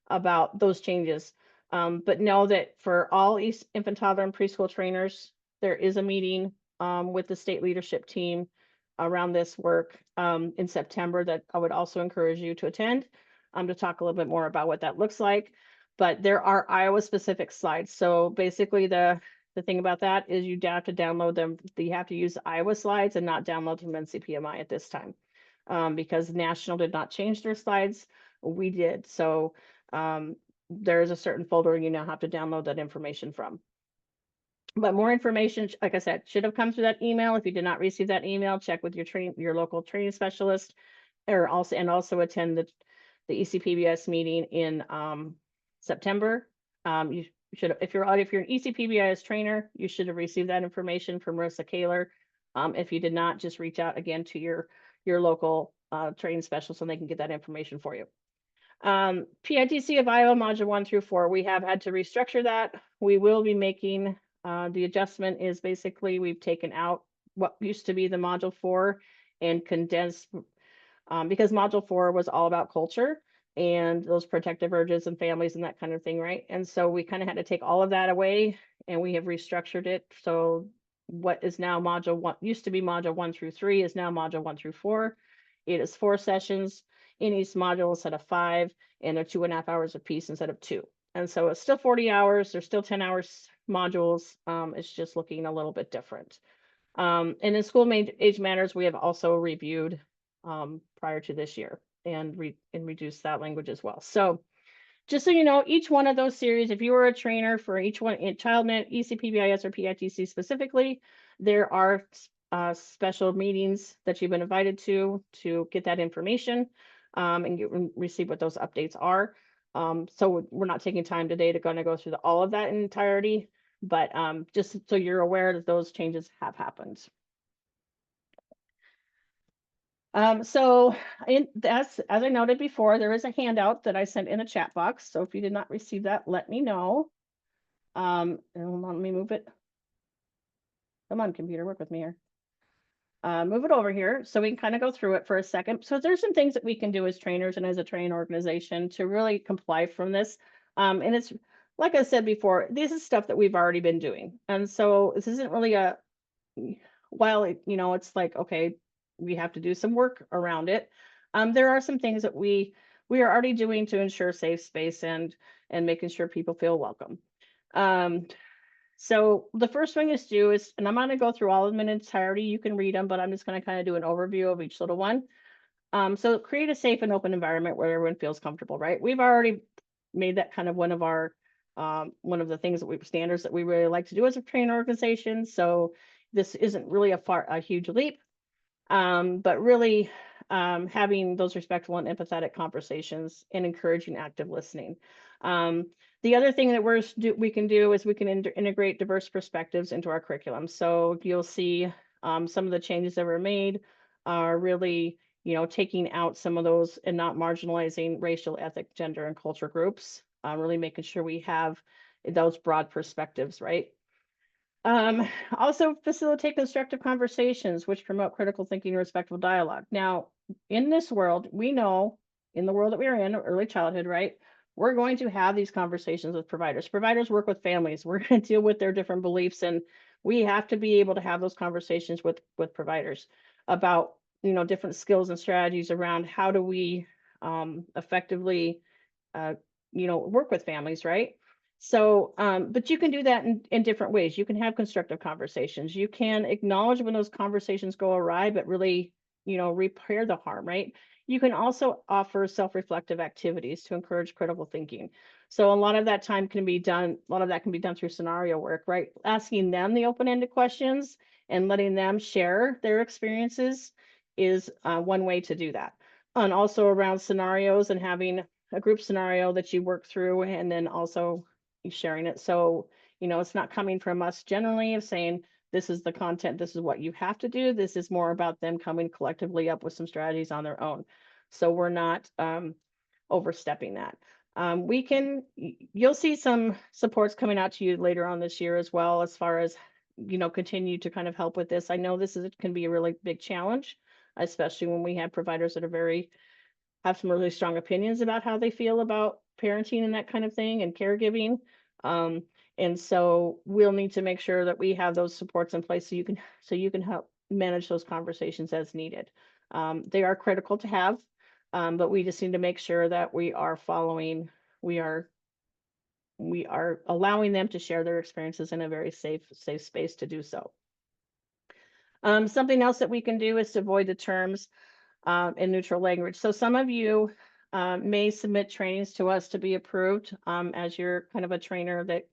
about those changes. But know that for all infant, toddler, and preschool trainers, there is a meeting with the state leadership team around this work in September that I would also encourage you to attend to talk a little bit more about what that looks like. But there are Iowa specific slides. So basically the thing about that is you have to download them. You have to use Iowa slides and not download from NCPMI at this time because National did not change their slides. We did. So there is a certain folder you now have to download that information from. But more information, like I said, should have come through that email. If you did not receive that email, check with your local training specialist. or also attend the ECPBS meeting in September. You should, if you're an ECPBS trainer, you should have received that information from Marissa Kaler. If you did not, just reach out again to your local training specialist and they can get that information for you. PITC of Iowa Module 1 through 4, we have had to restructure that. We will be making the adjustment is basically we've taken out what used to be the Module 4 and condensed because Module 4 was all about culture and those protective urges and families and that kind of thing, right? And so we kind of had to take all of that away and we have restructured it. So what is now Module 1, used to be Module 1 through 3 is now Module 1 through 4. It is 4 sessions in each module instead of 5, and they're 2.5 hours apiece instead of 2. And so it's still 40 hours. There's still 10 hours modules. It's just looking a little bit different. And in School Age Matters, we have also reviewed prior to this year and reduced that language as well. So just so you know, each one of those series, if you were a trainer for each one in ChildNet, ECPBIS, or PITC specifically, there are special meetings that you've been invited to get that information and receive what those updates are. So we're not taking time today to go through all of that in entirety, but just so you're aware that those changes have happened. So as I noted before, there is a handout that I sent in a chat box. So if you did not receive that, let me know. And let me move it. Come on, computer, work with me here. Move it over here so we can kind of go through it for a second. So there's some things that we can do as trainers and as a training organization to really comply from this. And it's, like I said before, this is stuff that we've already been doing. And so this isn't really while it's like, okay, we have to do some work around it. There are some things that we are already doing to ensure safe space and making sure people feel welcome. So the first thing is and I'm going to go through all of them in entirety. You can read them, but I'm just going to kind of do an overview of each little one. So create a safe and open environment where everyone feels comfortable, right? We've already made that kind of one of the things that standards that we really like to do as a training organization. So this isn't really a huge leap, but really having those respectful and empathetic conversations and encouraging active listening. The other thing that we can do is we can integrate diverse perspectives into our curriculum. So you'll see some of the changes that were made are really, taking out some of those and not marginalizing racial, ethnic, gender, and culture groups, really making sure we have those broad perspectives, right? Also facilitate constructive conversations which promote critical thinking and respectful dialogue. Now, in this world, we know in the world that we are in, early childhood, right? We're going to have these conversations with providers. Providers work with families. We're going to deal with their different beliefs, and we have to be able to have those conversations with providers about, different skills and strategies around how do we effectively, work with families, right? So, but you can do that in different ways. You can have constructive conversations. You can acknowledge when those conversations go awry, but really, repair the harm, right? You can also offer self-reflective activities to encourage critical thinking. So a lot of that can be done through scenario work, right? Asking them the open-ended questions and letting them share their experiences is one way to do that. And also around scenarios and having a group scenario that you work through and then also sharing it. So, it's not coming from us generally of saying, this is the content, this is what you have to do. This is more about them coming collectively up with some strategies on their own. So we're not overstepping that. You'll see some supports coming out to you later on this year as well, as far as, continue to kind of help with this. I know this can be a really big challenge, especially when we have providers that have some really strong opinions about how they feel about parenting and that kind of thing and caregiving. And so we'll need to make sure that we have those supports in place so you can help manage those conversations as needed. They are critical to have, but we just need to make sure that we are allowing them to share their experiences in a very safe space to do so. Something else that we can do is to avoid the terms in neutral language. So some of you may submit trainings to us to be approved as you're kind of a trainer that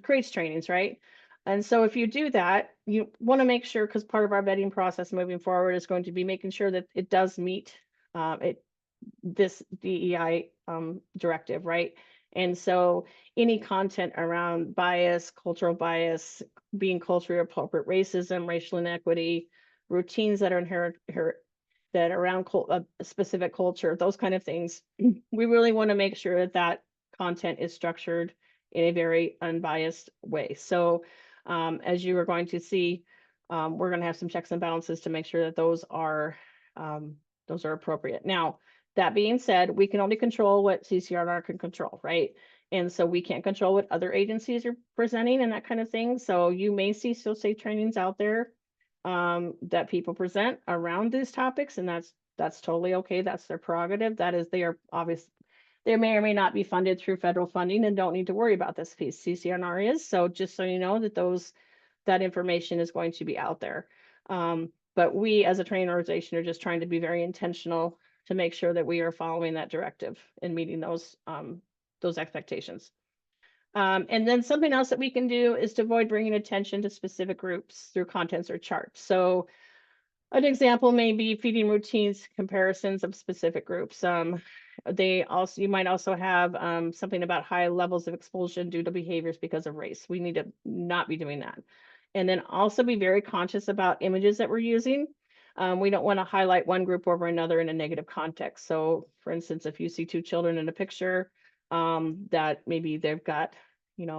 creates trainings, right? And so if you do that, you want to make sure, because part of our vetting process moving forward is going to be making sure that it does meet this DEI directive, right? And so any content around bias, cultural bias, being culturally appropriate, racism, racial inequity, routines that are inherent that around a specific culture, those kind of things, we really want to make sure that that content is structured in a very unbiased way. So as you are going to see, we're going to have some checks and balances to make sure that those are appropriate. Now, that being said, we can only control what CCRNR can control, right? And so we can't control what other agencies are presenting and that kind of thing. So you may see still safe trainings out there that people present around these topics, and that's totally okay. That's their prerogative. That is, they are obvious. They may or may not be funded through federal funding and don't need to worry about this piece. CCNR is, so just so you know that that information is going to be out there. But we as a training organization are just trying to be very intentional to make sure that we are following that directive and meeting those expectations. And then something else that we can do is to avoid bringing attention to specific groups through contents or charts. So an example may be feeding routines, comparisons of specific groups. You might also have something about high levels of expulsion due to behaviors because of race. We need to not be doing that. And then also be very conscious about images that we're using. We don't want to highlight one group over another in a negative context. So for instance, if you see two children in a picture, that maybe they've got, maybe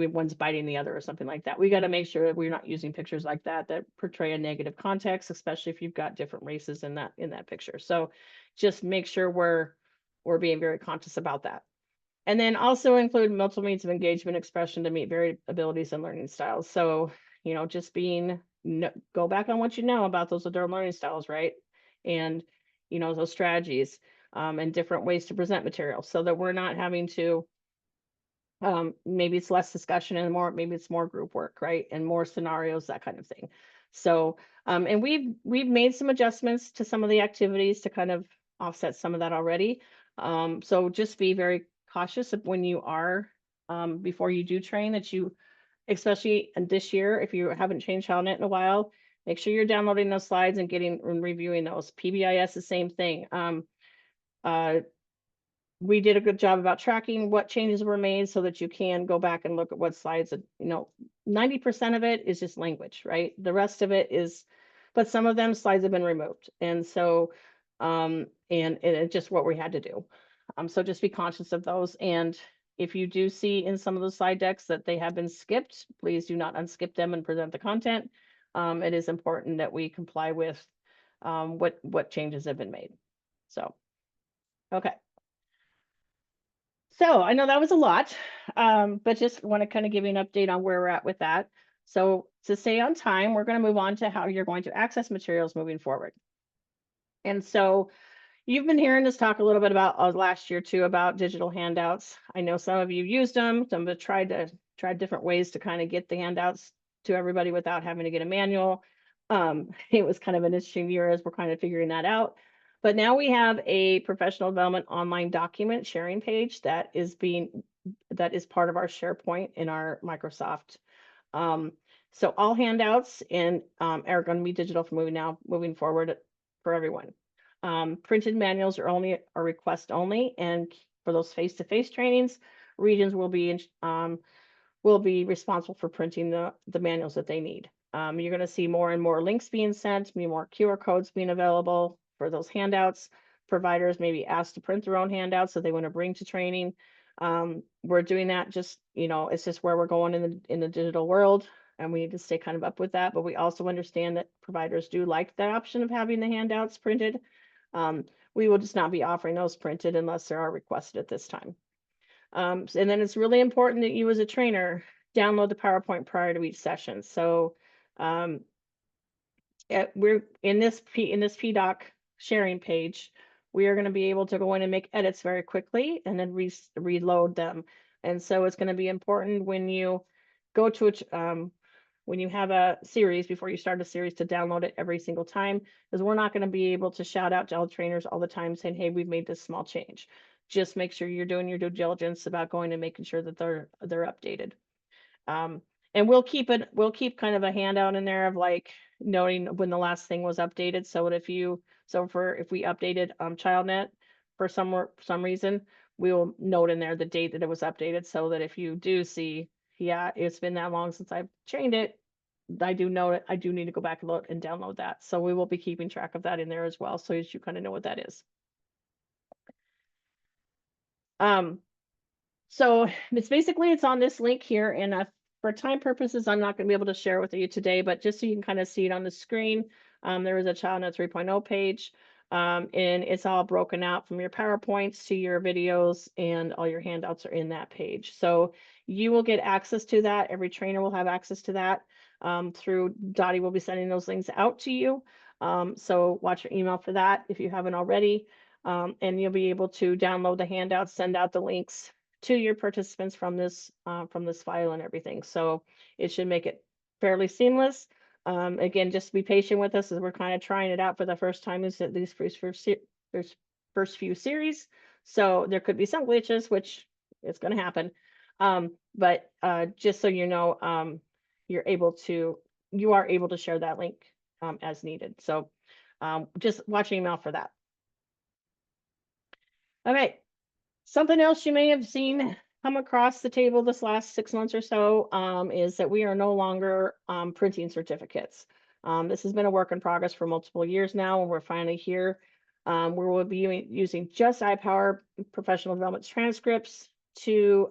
one's biting the other or something like that. We got to make sure that we're not using pictures like that portray a negative context, especially if you've got different races in that picture. So just make sure we're being very conscious about that. And then also include multiple means of engagement expression to meet varied abilities and learning styles. So, just go back on what you know about those adult learning styles, right? And, those strategies and different ways to present material so that we're not having to, maybe it's less discussion and maybe it's more group work, right? And more scenarios, that kind of thing. So, and we've made some adjustments to some of the activities to kind of offset some of that already. So just be very cautious of when you are, before you do train, that you, especially this year, if you haven't changed HowlNet in a while, make sure you're downloading those slides and reviewing those. PBIS, the same thing. We did a good job about tracking what changes were made so that you can go back and look at what slides, 90% of it is just language, right? The rest of it is, but some of them slides have been removed. And so, and it's just what we had to do. So just be conscious of those. And if you do see in some of those slide decks that they have been skipped, please do not unskip them and present the content. It is important that we comply with what changes have been made. So, okay. So I know that was a lot, but just want to kind of give you an update on where we're at with that. So to stay on time, we're going to move on to how you're going to access materials moving forward. And so you've been hearing us talk a little bit about last year too, about digital handouts. I know some of you used them, some have tried different ways to kind of get the handouts to everybody without having to get a manual. It was kind of an interesting year as we're kind of figuring that out. But now we have a professional development online document sharing page that is part of our SharePoint in our Microsoft. So all handouts are going to be digital from moving forward for everyone. Printed manuals are a request only, and for those face-to-face trainings, regions will be responsible for printing the manuals that they need. You're going to see more and more links being sent, more QR codes being available for those handouts. Providers may be asked to print their own handouts that they want to bring to training. We're doing that just, it's just where we're going in the digital world, and we need to stay kind of up with that. But we also understand that providers do like the option of having the handouts printed. We will just not be offering those printed unless they are requested at this time. And then it's really important that you as a trainer download the PowerPoint prior to each session. So we're in this PDoc sharing page, we are going to be able to go in and make edits very quickly and then reload them. And so it's going to be important when you go to when you have a series, before you start a series, to download it every single time, because we're not going to be able to shout out to all trainers all the time saying, hey, we've made this small change. Just make sure you're doing your due diligence about going and making sure that they're updated. And we'll keep kind of a handout in there of like noting when the last thing was updated. So that if we updated ChildNet for some reason, we will note in there the date that it was updated, so that if you do see, yeah, it's been that long since I've trained it, I do know it. I do need to go back and load and download that. So we will be keeping track of that in there as well, so as you kind of know what that is. So it's on this link here, and for time purposes, I'm not going to be able to share with you today, but just so you can kind of see it on the screen, there is a ChildNet 3.0 page, and it's all broken out from your PowerPoints to your videos, and all your handouts are in that page. So you will get access to that. Every trainer will have access to that. Through Dottie will be sending those links out to you. So watch your email for that if you haven't already. And you'll be able to download the handouts, send out the links to your participants from this file and everything. So it should make it fairly seamless. Again, just be patient with us as we're kind of trying it out for the first time is at these first few series. So there could be some glitches, which is going to happen. But just so you know, you are able to share that link as needed. So just watch your email for that. Okay, something else you may have seen come across the table this last 6 months or so is that we are no longer printing certificates. This has been a work in progress for multiple years now, and we're finally here. Where we'll be using just iPower professional development transcripts to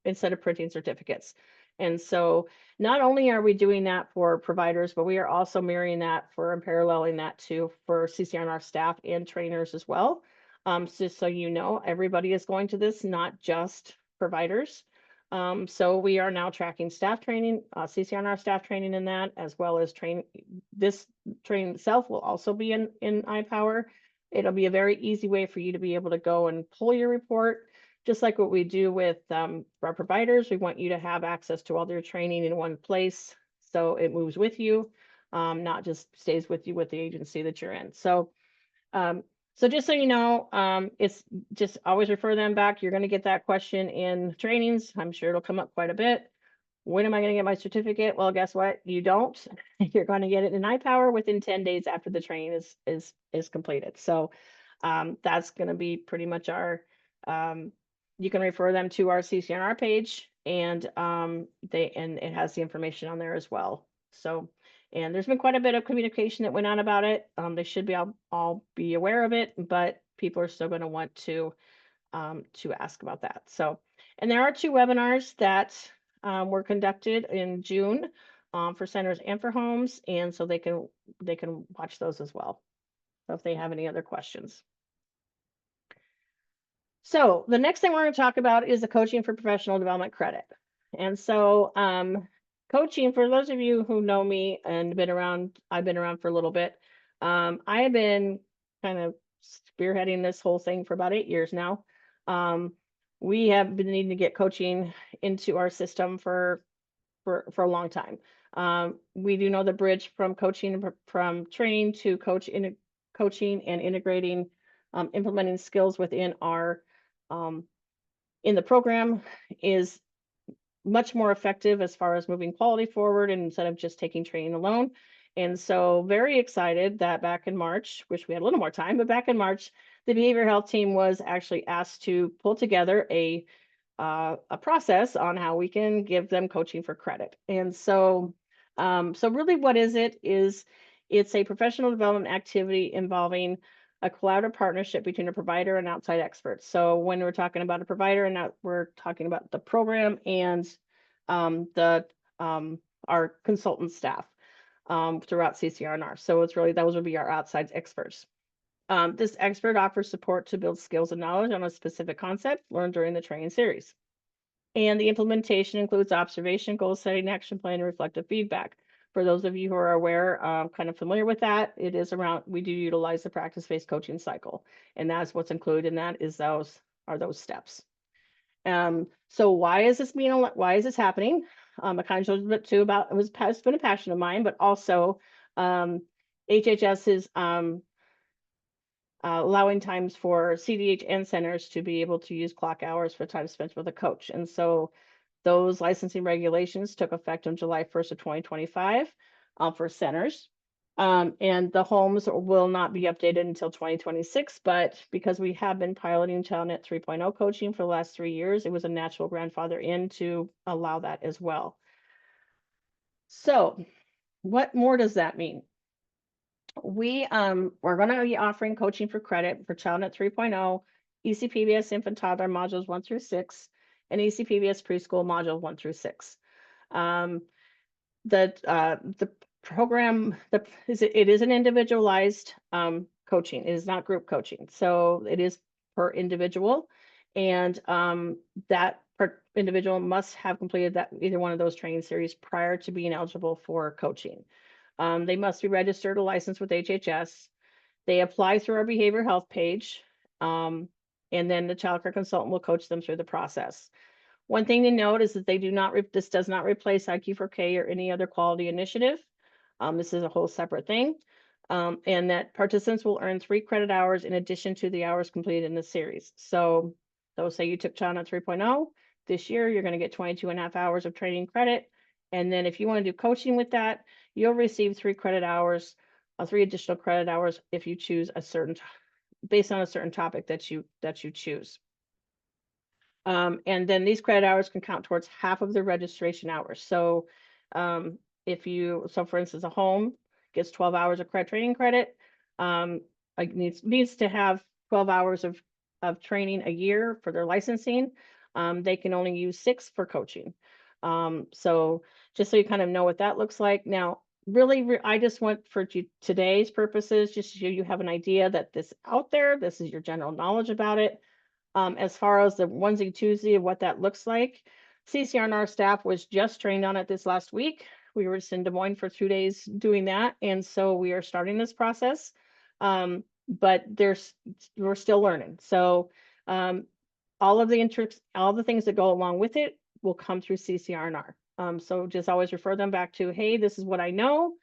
instead of printing certificates. And so not only are we doing that for providers, but we are also mirroring that and paralleling that for CCRNR staff and trainers as well. Just so you know, everybody is going to this, not just providers. So we are now tracking staff training, CCRNR staff training in that, as well as this training itself will also be in iPower. It'll be a very easy way for you to be able to go and pull your report. Just like what we do with our providers, we want you to have access to all their training in one place, so it moves with you, not just stays with you with the agency that you're in. So, so just so you know, it's just always refer them back. You're going to get that question in trainings. I'm sure it'll come up quite a bit. When am I going to get my certificate? Well, guess what? You don't. You're going to get it in iPower within 10 days after the training is completed. So that's going to be pretty much our. You can refer them to our CCRNR page, and it has the information on there as well. So, and there's been quite a bit of communication that went on about it. They should be all be aware of it, but people are still going to want to ask about that. So, and there are 2 webinars that were conducted in June for centers and for homes, and so they can watch those as well. So if they have any other questions. So the next thing we're going to talk about is the coaching for professional development credit. And so coaching, for those of you who know me and I've been around for a little bit. I have been kind of spearheading this whole thing for about 8 years now. We have been needing to get coaching into our system for a long time. We do know the bridge from coaching, from training to coaching and integrating, implementing skills within our in the program is much more effective as far as moving quality forward, and instead of just taking training alone. And so very excited that back in March, wish we had a little more time, but back in March, the behavioral health team was actually asked to pull together a process on how we can give them coaching for credit. And so, so really what is it? It's a professional development activity involving a collaborative partnership between a provider and outside experts. So when we're talking about a provider, and now we're talking about the program and our consultant staff throughout CCRNR. So it's really, those would be our outside experts. This expert offers support to build skills and knowledge on a specific concept learned during the training series. And the implementation includes observation, goal setting, action plan, and reflective feedback. For those of you who are aware, kind of familiar with that, it is around, we do utilize the practice-based coaching cycle. And that's what's included in that is those steps. So why is this happening? I kind of showed a bit too about, it's been a passion of mine, but also HHS is allowing times for CDH and centers to be able to use clock hours for time spent with a coach. And so Those licensing regulations took effect on July 1st of 2025 for centers. And the homes will not be updated until 2026, but because we have been piloting ChildNet 3.0 coaching for the last 3 years, it was a natural grandfather in to allow that as well. So what more does that mean? We're going to be offering coaching for credit for ChildNet 3.0, ECPBS infant toddler modules 1 through 6, and ECPBS preschool module 1 through 6. The program, it is an individualized coaching. It is not group coaching, so it is per individual, and that per individual must have completed that either one of those training series prior to being eligible for coaching. They must be registered or licensed with HHS. They apply through our behavioral health page, and then the child care consultant will coach them through the process. One thing to note is that they do not, this does not replace IQ4K or any other quality initiative. This is a whole separate thing. And that participants will earn 3 credit hours in addition to the hours completed in the series. So those say you took ChildNet 3.0, this year you're going to get 22.5 hours of training credit. And then if you want to do coaching with that, you'll receive 3 credit hours, 3 additional credit hours if you choose a certain, based on a certain topic that you choose. And then these credit hours can count towards half of the registration hours. So so for instance, a home gets 12 hours of training credit, needs to have 12 hours of training a year for their licensing. They can only use 6 for coaching. So just so you kind of know what that looks like. Now, really, I just want for today's purposes, just so you have an idea that this out there, this is your general knowledge about it. As far as the onesie twosie of what that looks like, CCR&R staff was just trained on it this last week. We were just in Des Moines for 2 days doing that, and so we are starting this process. But we're still learning. So all the things that go along with it will come through CCR&R. So just always refer them back to, hey, this is what I know.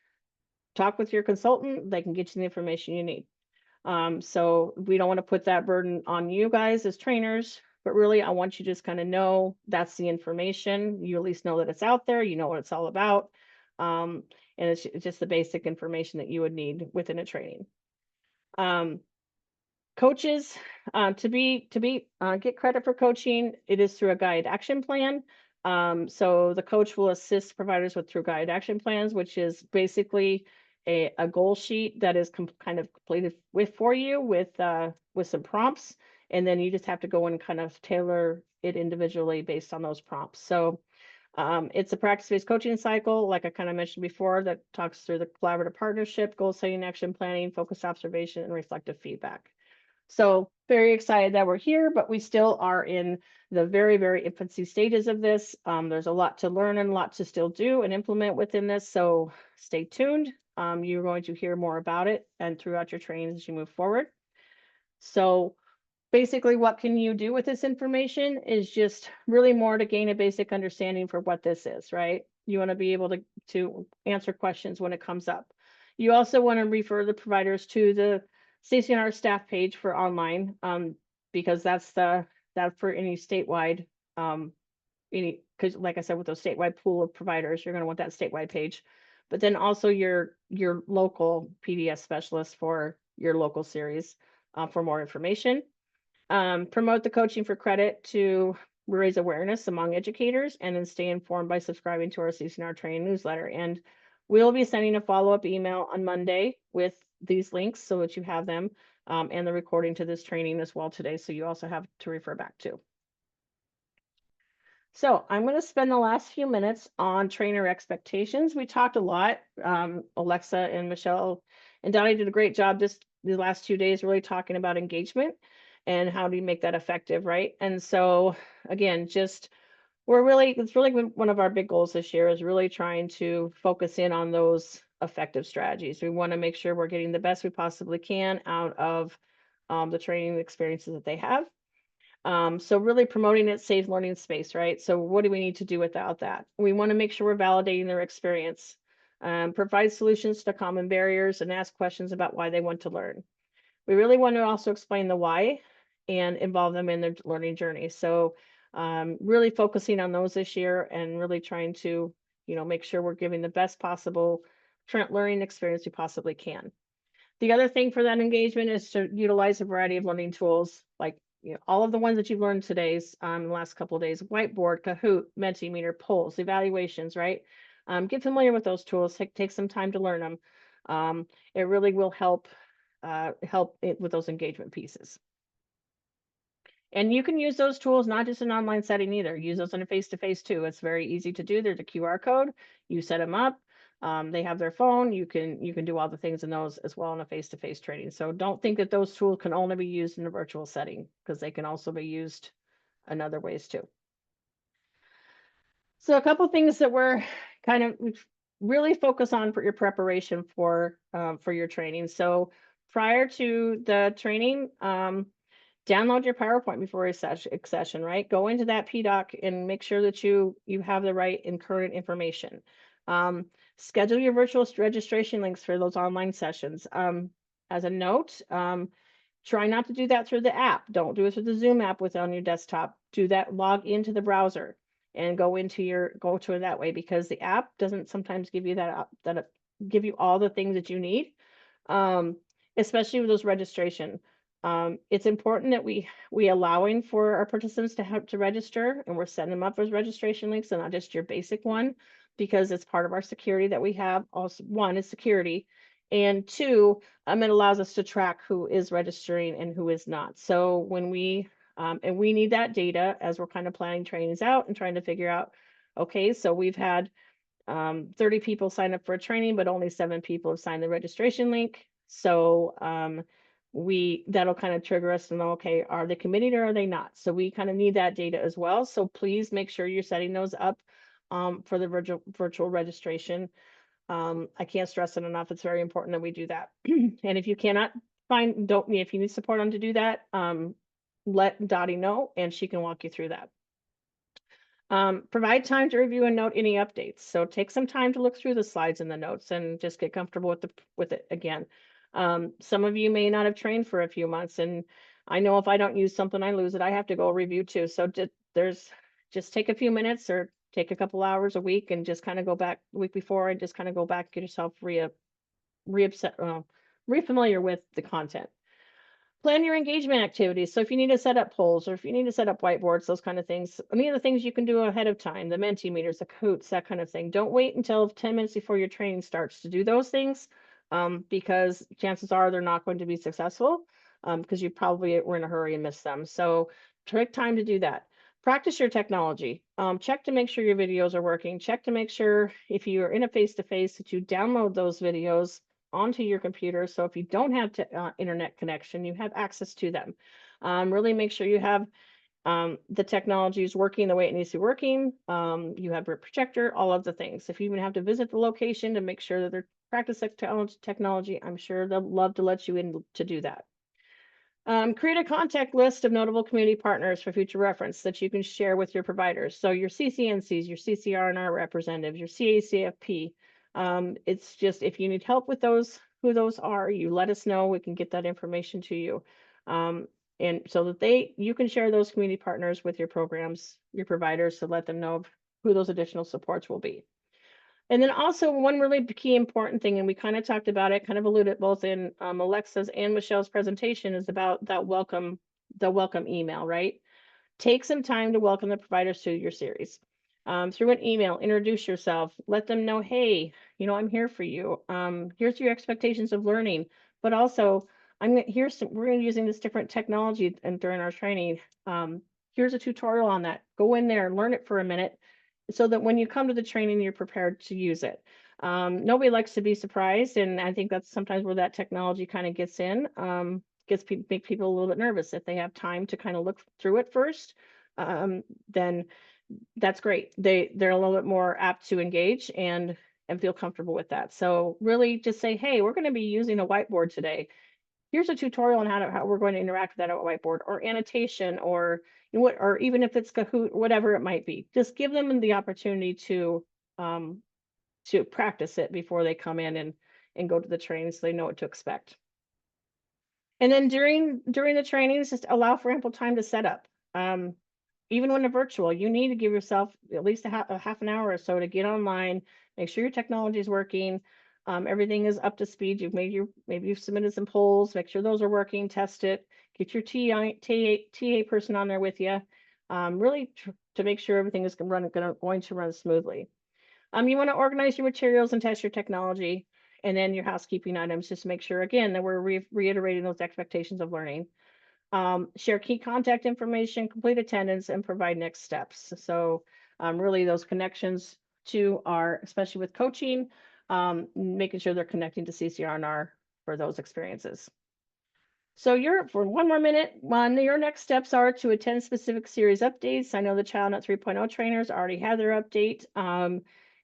Talk with your consultant. They can get you the information you need. So we don't want to put that burden on you guys as trainers, but really I want you to just kind of know that's the information. You at least know that it's out there, you know what it's all about. And it's just the basic information that you would need within a training. Coaches, get credit for coaching, it is through a guided action plan. So the coach will assist providers through guided action plans, which is basically a goal sheet that is kind of completed for you with some prompts, and then you just have to go and kind of tailor it individually based on those prompts. So it's a practice-based coaching cycle, like I kind of mentioned before, that talks through the collaborative partnership, goal setting, action planning, focused observation, and reflective feedback. So very excited that we're here, but we still are in the very, very infancy stages of this. There's a lot to learn and a lot to still do and implement within this. So stay tuned. You're going to hear more about it and throughout your training as you move forward. So basically what can you do with this information is just really more to gain a basic understanding for what this is, right? You want to be able to answer questions when it comes up. You also want to refer the providers to the CCR&R staff page for online, because that's that for any statewide, because like I said, with those statewide pool of providers, you're going to want that statewide page, but then also your local PDS specialist for your local series for more information. Promote the coaching for credit to raise awareness among educators, and then stay informed by subscribing to our CCR&R training newsletter. And we'll be sending a follow-up email on Monday with these links so that you have them, and the recording to this training as well today, so you also have to refer back to. So I'm going to spend the last few minutes on trainer expectations. We talked a lot. Alexa and Michelle and Donnie did a great job the last 2 days really talking about engagement and how do you make that effective, right? And so again, it's really one of our big goals this year is really trying to focus in on those effective strategies. We want to make sure we're getting the best we possibly can out of the training experiences that they have. So really promoting it safe learning space, right? So what do we need to do without that? We want to make sure we're validating their experience, provide solutions to common barriers, and ask questions about why they want to learn. We really want to also explain the why and involve them in their learning journey. So Really focusing on those this year and really trying to, make sure we're giving the best possible learning experience we possibly can. The other thing for that engagement is to utilize a variety of learning tools, like all of the ones that you've learned today's the last couple of days: Whiteboard, Kahoot, Mentimeter, polls, evaluations, right? Get familiar with those tools. Take some time to learn them. It really will help with those engagement pieces. And you can use those tools not just in an online setting either. Use those in a face-to-face too. It's very easy to do. There's a QR code. You set them up. They have their phone. You can do all the things in those as well in a face-to-face training. So don't think that those tools can only be used in a virtual setting, because they can also be used in other ways too. So a couple things that we're really focus on for your preparation for your training. So prior to the training, download your PowerPoint before a session, right? Go into that PDoc and make sure that you have the right and current information. Schedule your virtual registration links for those online sessions. As a note, try not to do that through the app. Don't do it through the Zoom app on your desktop. Do that, log into the browser and go to it that way, because the app doesn't sometimes give you give you all the things that you need, especially with those registration. It's important that we allowing for our participants to have to register, and we're setting them up as registration links and not just your basic one, because it's part of our security that we have. Also, one is security, and two, it allows us to track who is registering and who is not. So when we need that data as we're kind of planning trainings out and trying to figure out, okay, so we've had 30 people sign up for a training, but only 7 people have signed the registration link. So that'll kind of trigger us to know, okay, are they committed or are they not? So we kind of need that data as well. So please make sure you're setting those up for the virtual registration. I can't stress it enough. It's very important that we do that. And if you cannot if you need support on to do that, let Dottie know and she can walk you through that. Provide time to review and note any updates. So take some time to look through the slides and the notes and just get comfortable with it again. Some of you may not have trained for a few months, and I know if I don't use something, I lose it. I have to go review too. So just take a few minutes or take a couple hours a week and just kind of go back the week before and just kind of go back, get yourself re-familiar with the content. Plan your engagement activities. So if you need to set up polls or if you need to set up whiteboards, those kind of things, any of the things you can do ahead of time, the Mentimeters, the Kahoots, that kind of thing. Don't wait until 10 minutes before your training starts to do those things, because chances are they're not going to be successful, because you probably were in a hurry and missed them. So take time to do that. Practice your technology. Check to make sure your videos are working. Check to make sure if you're in a face-to-face that you download those videos onto your computer. So if you don't have internet connection, you have access to them. Really make sure you have the technology is working the way it needs to be working. You have a projector, all of the things. If you even have to visit the location to make sure that they're practicing technology, I'm sure they'll love to let you in to do that. Create a contact list of notable community partners for future reference that you can share with your providers. So your CCNCs, your CCR&R representatives, your CACFP. It's just, if you need help with who those are, you let us know. We can get that information to you. And so that you can share those community partners with your programs, your providers, to let them know who those additional supports will be. And then also one really key important thing, and we kind of talked about it, kind of alluded both in Alexa's and Michelle's presentation, is about the welcome email, right? Take some time to welcome the providers to your series. Through an email, introduce yourself, let them know, hey, I'm here for you. Here's your expectations of learning, but also we're going to using this different technology and during our training. Here's a tutorial on that. Go in there and learn it for a minute, so that when you come to the training, you're prepared to use it. Nobody likes to be surprised, and I think that's sometimes where that technology kind of gets in, make people a little bit nervous. If they have time to kind of look through it first, then that's great. They're a little bit more apt to engage and feel comfortable with that. So really just say, hey, we're going to be using a whiteboard today. Here's a tutorial on how we're going to interact with that whiteboard, or annotation, or or even if it's Kahoot, whatever it might be. Just give them the opportunity to practice it before they come in and go to the training, so they know what to expect. And then during the trainings, just allow for ample time to set up. even when they're virtual, you need to give yourself at least a half an hour or so to get online, make sure your technology is working. Everything is up to speed. Maybe you've submitted some polls, make sure those are working, test it, get your TA person on there with you. Really to make sure everything is going to run smoothly. You want to organize your materials and test your technology, and then your housekeeping items, just to make sure again that we're reiterating those expectations of learning. Share key contact information, complete attendance, and provide next steps. So really those connections to especially with coaching, making sure they're connecting to CCR&R for those experiences. So for one more minute, your next steps are to attend specific series updates. I know the ChildNet 3.0 trainers already have their update.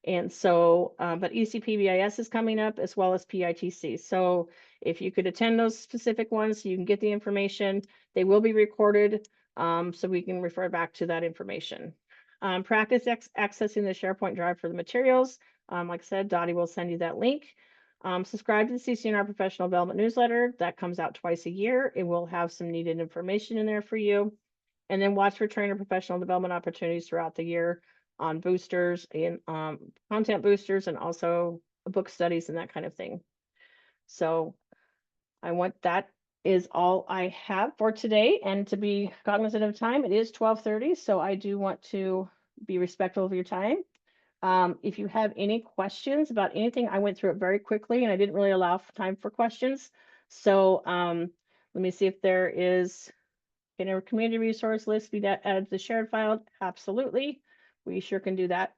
And so, but ECPBIS is coming up as well as PITC. So if you could attend those specific ones, you can get the information. They will be recorded, so we can refer back to that information. Practice accessing the SharePoint drive for the materials. Like I said, Dottie will send you that link. Subscribe to the CCNR Professional Development newsletter. That comes out twice a year. It will have some needed information in there for you. And then watch for trainer professional development opportunities throughout the year on boosters and content boosters, and also book studies and that kind of thing. So that is all I have for today. And to be cognizant of time, it is 12:30. So I do want to be respectful of your time. If you have any questions about anything, I went through it very quickly and I didn't really allow for time for questions. So let me see if there is, can our community resource list be added to the shared file? Absolutely. We sure can do that.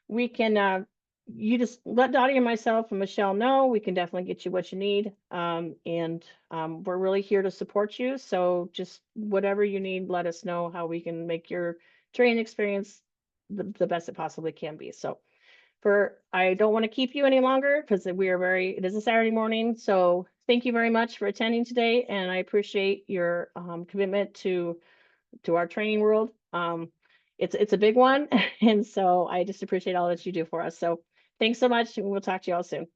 We can, you just let Dottie and myself and Michelle know. We can definitely get you what you need. We're really here to support you. So just whatever you need, let us know how we can make your training experience the best it possibly can be. So I don't want to keep you any longer because it is a Saturday morning. So thank you very much for attending today. And I appreciate your commitment to our training world. It's a big one. And so I just appreciate all that you do for us. So thanks so much. And we'll talk to you all soon.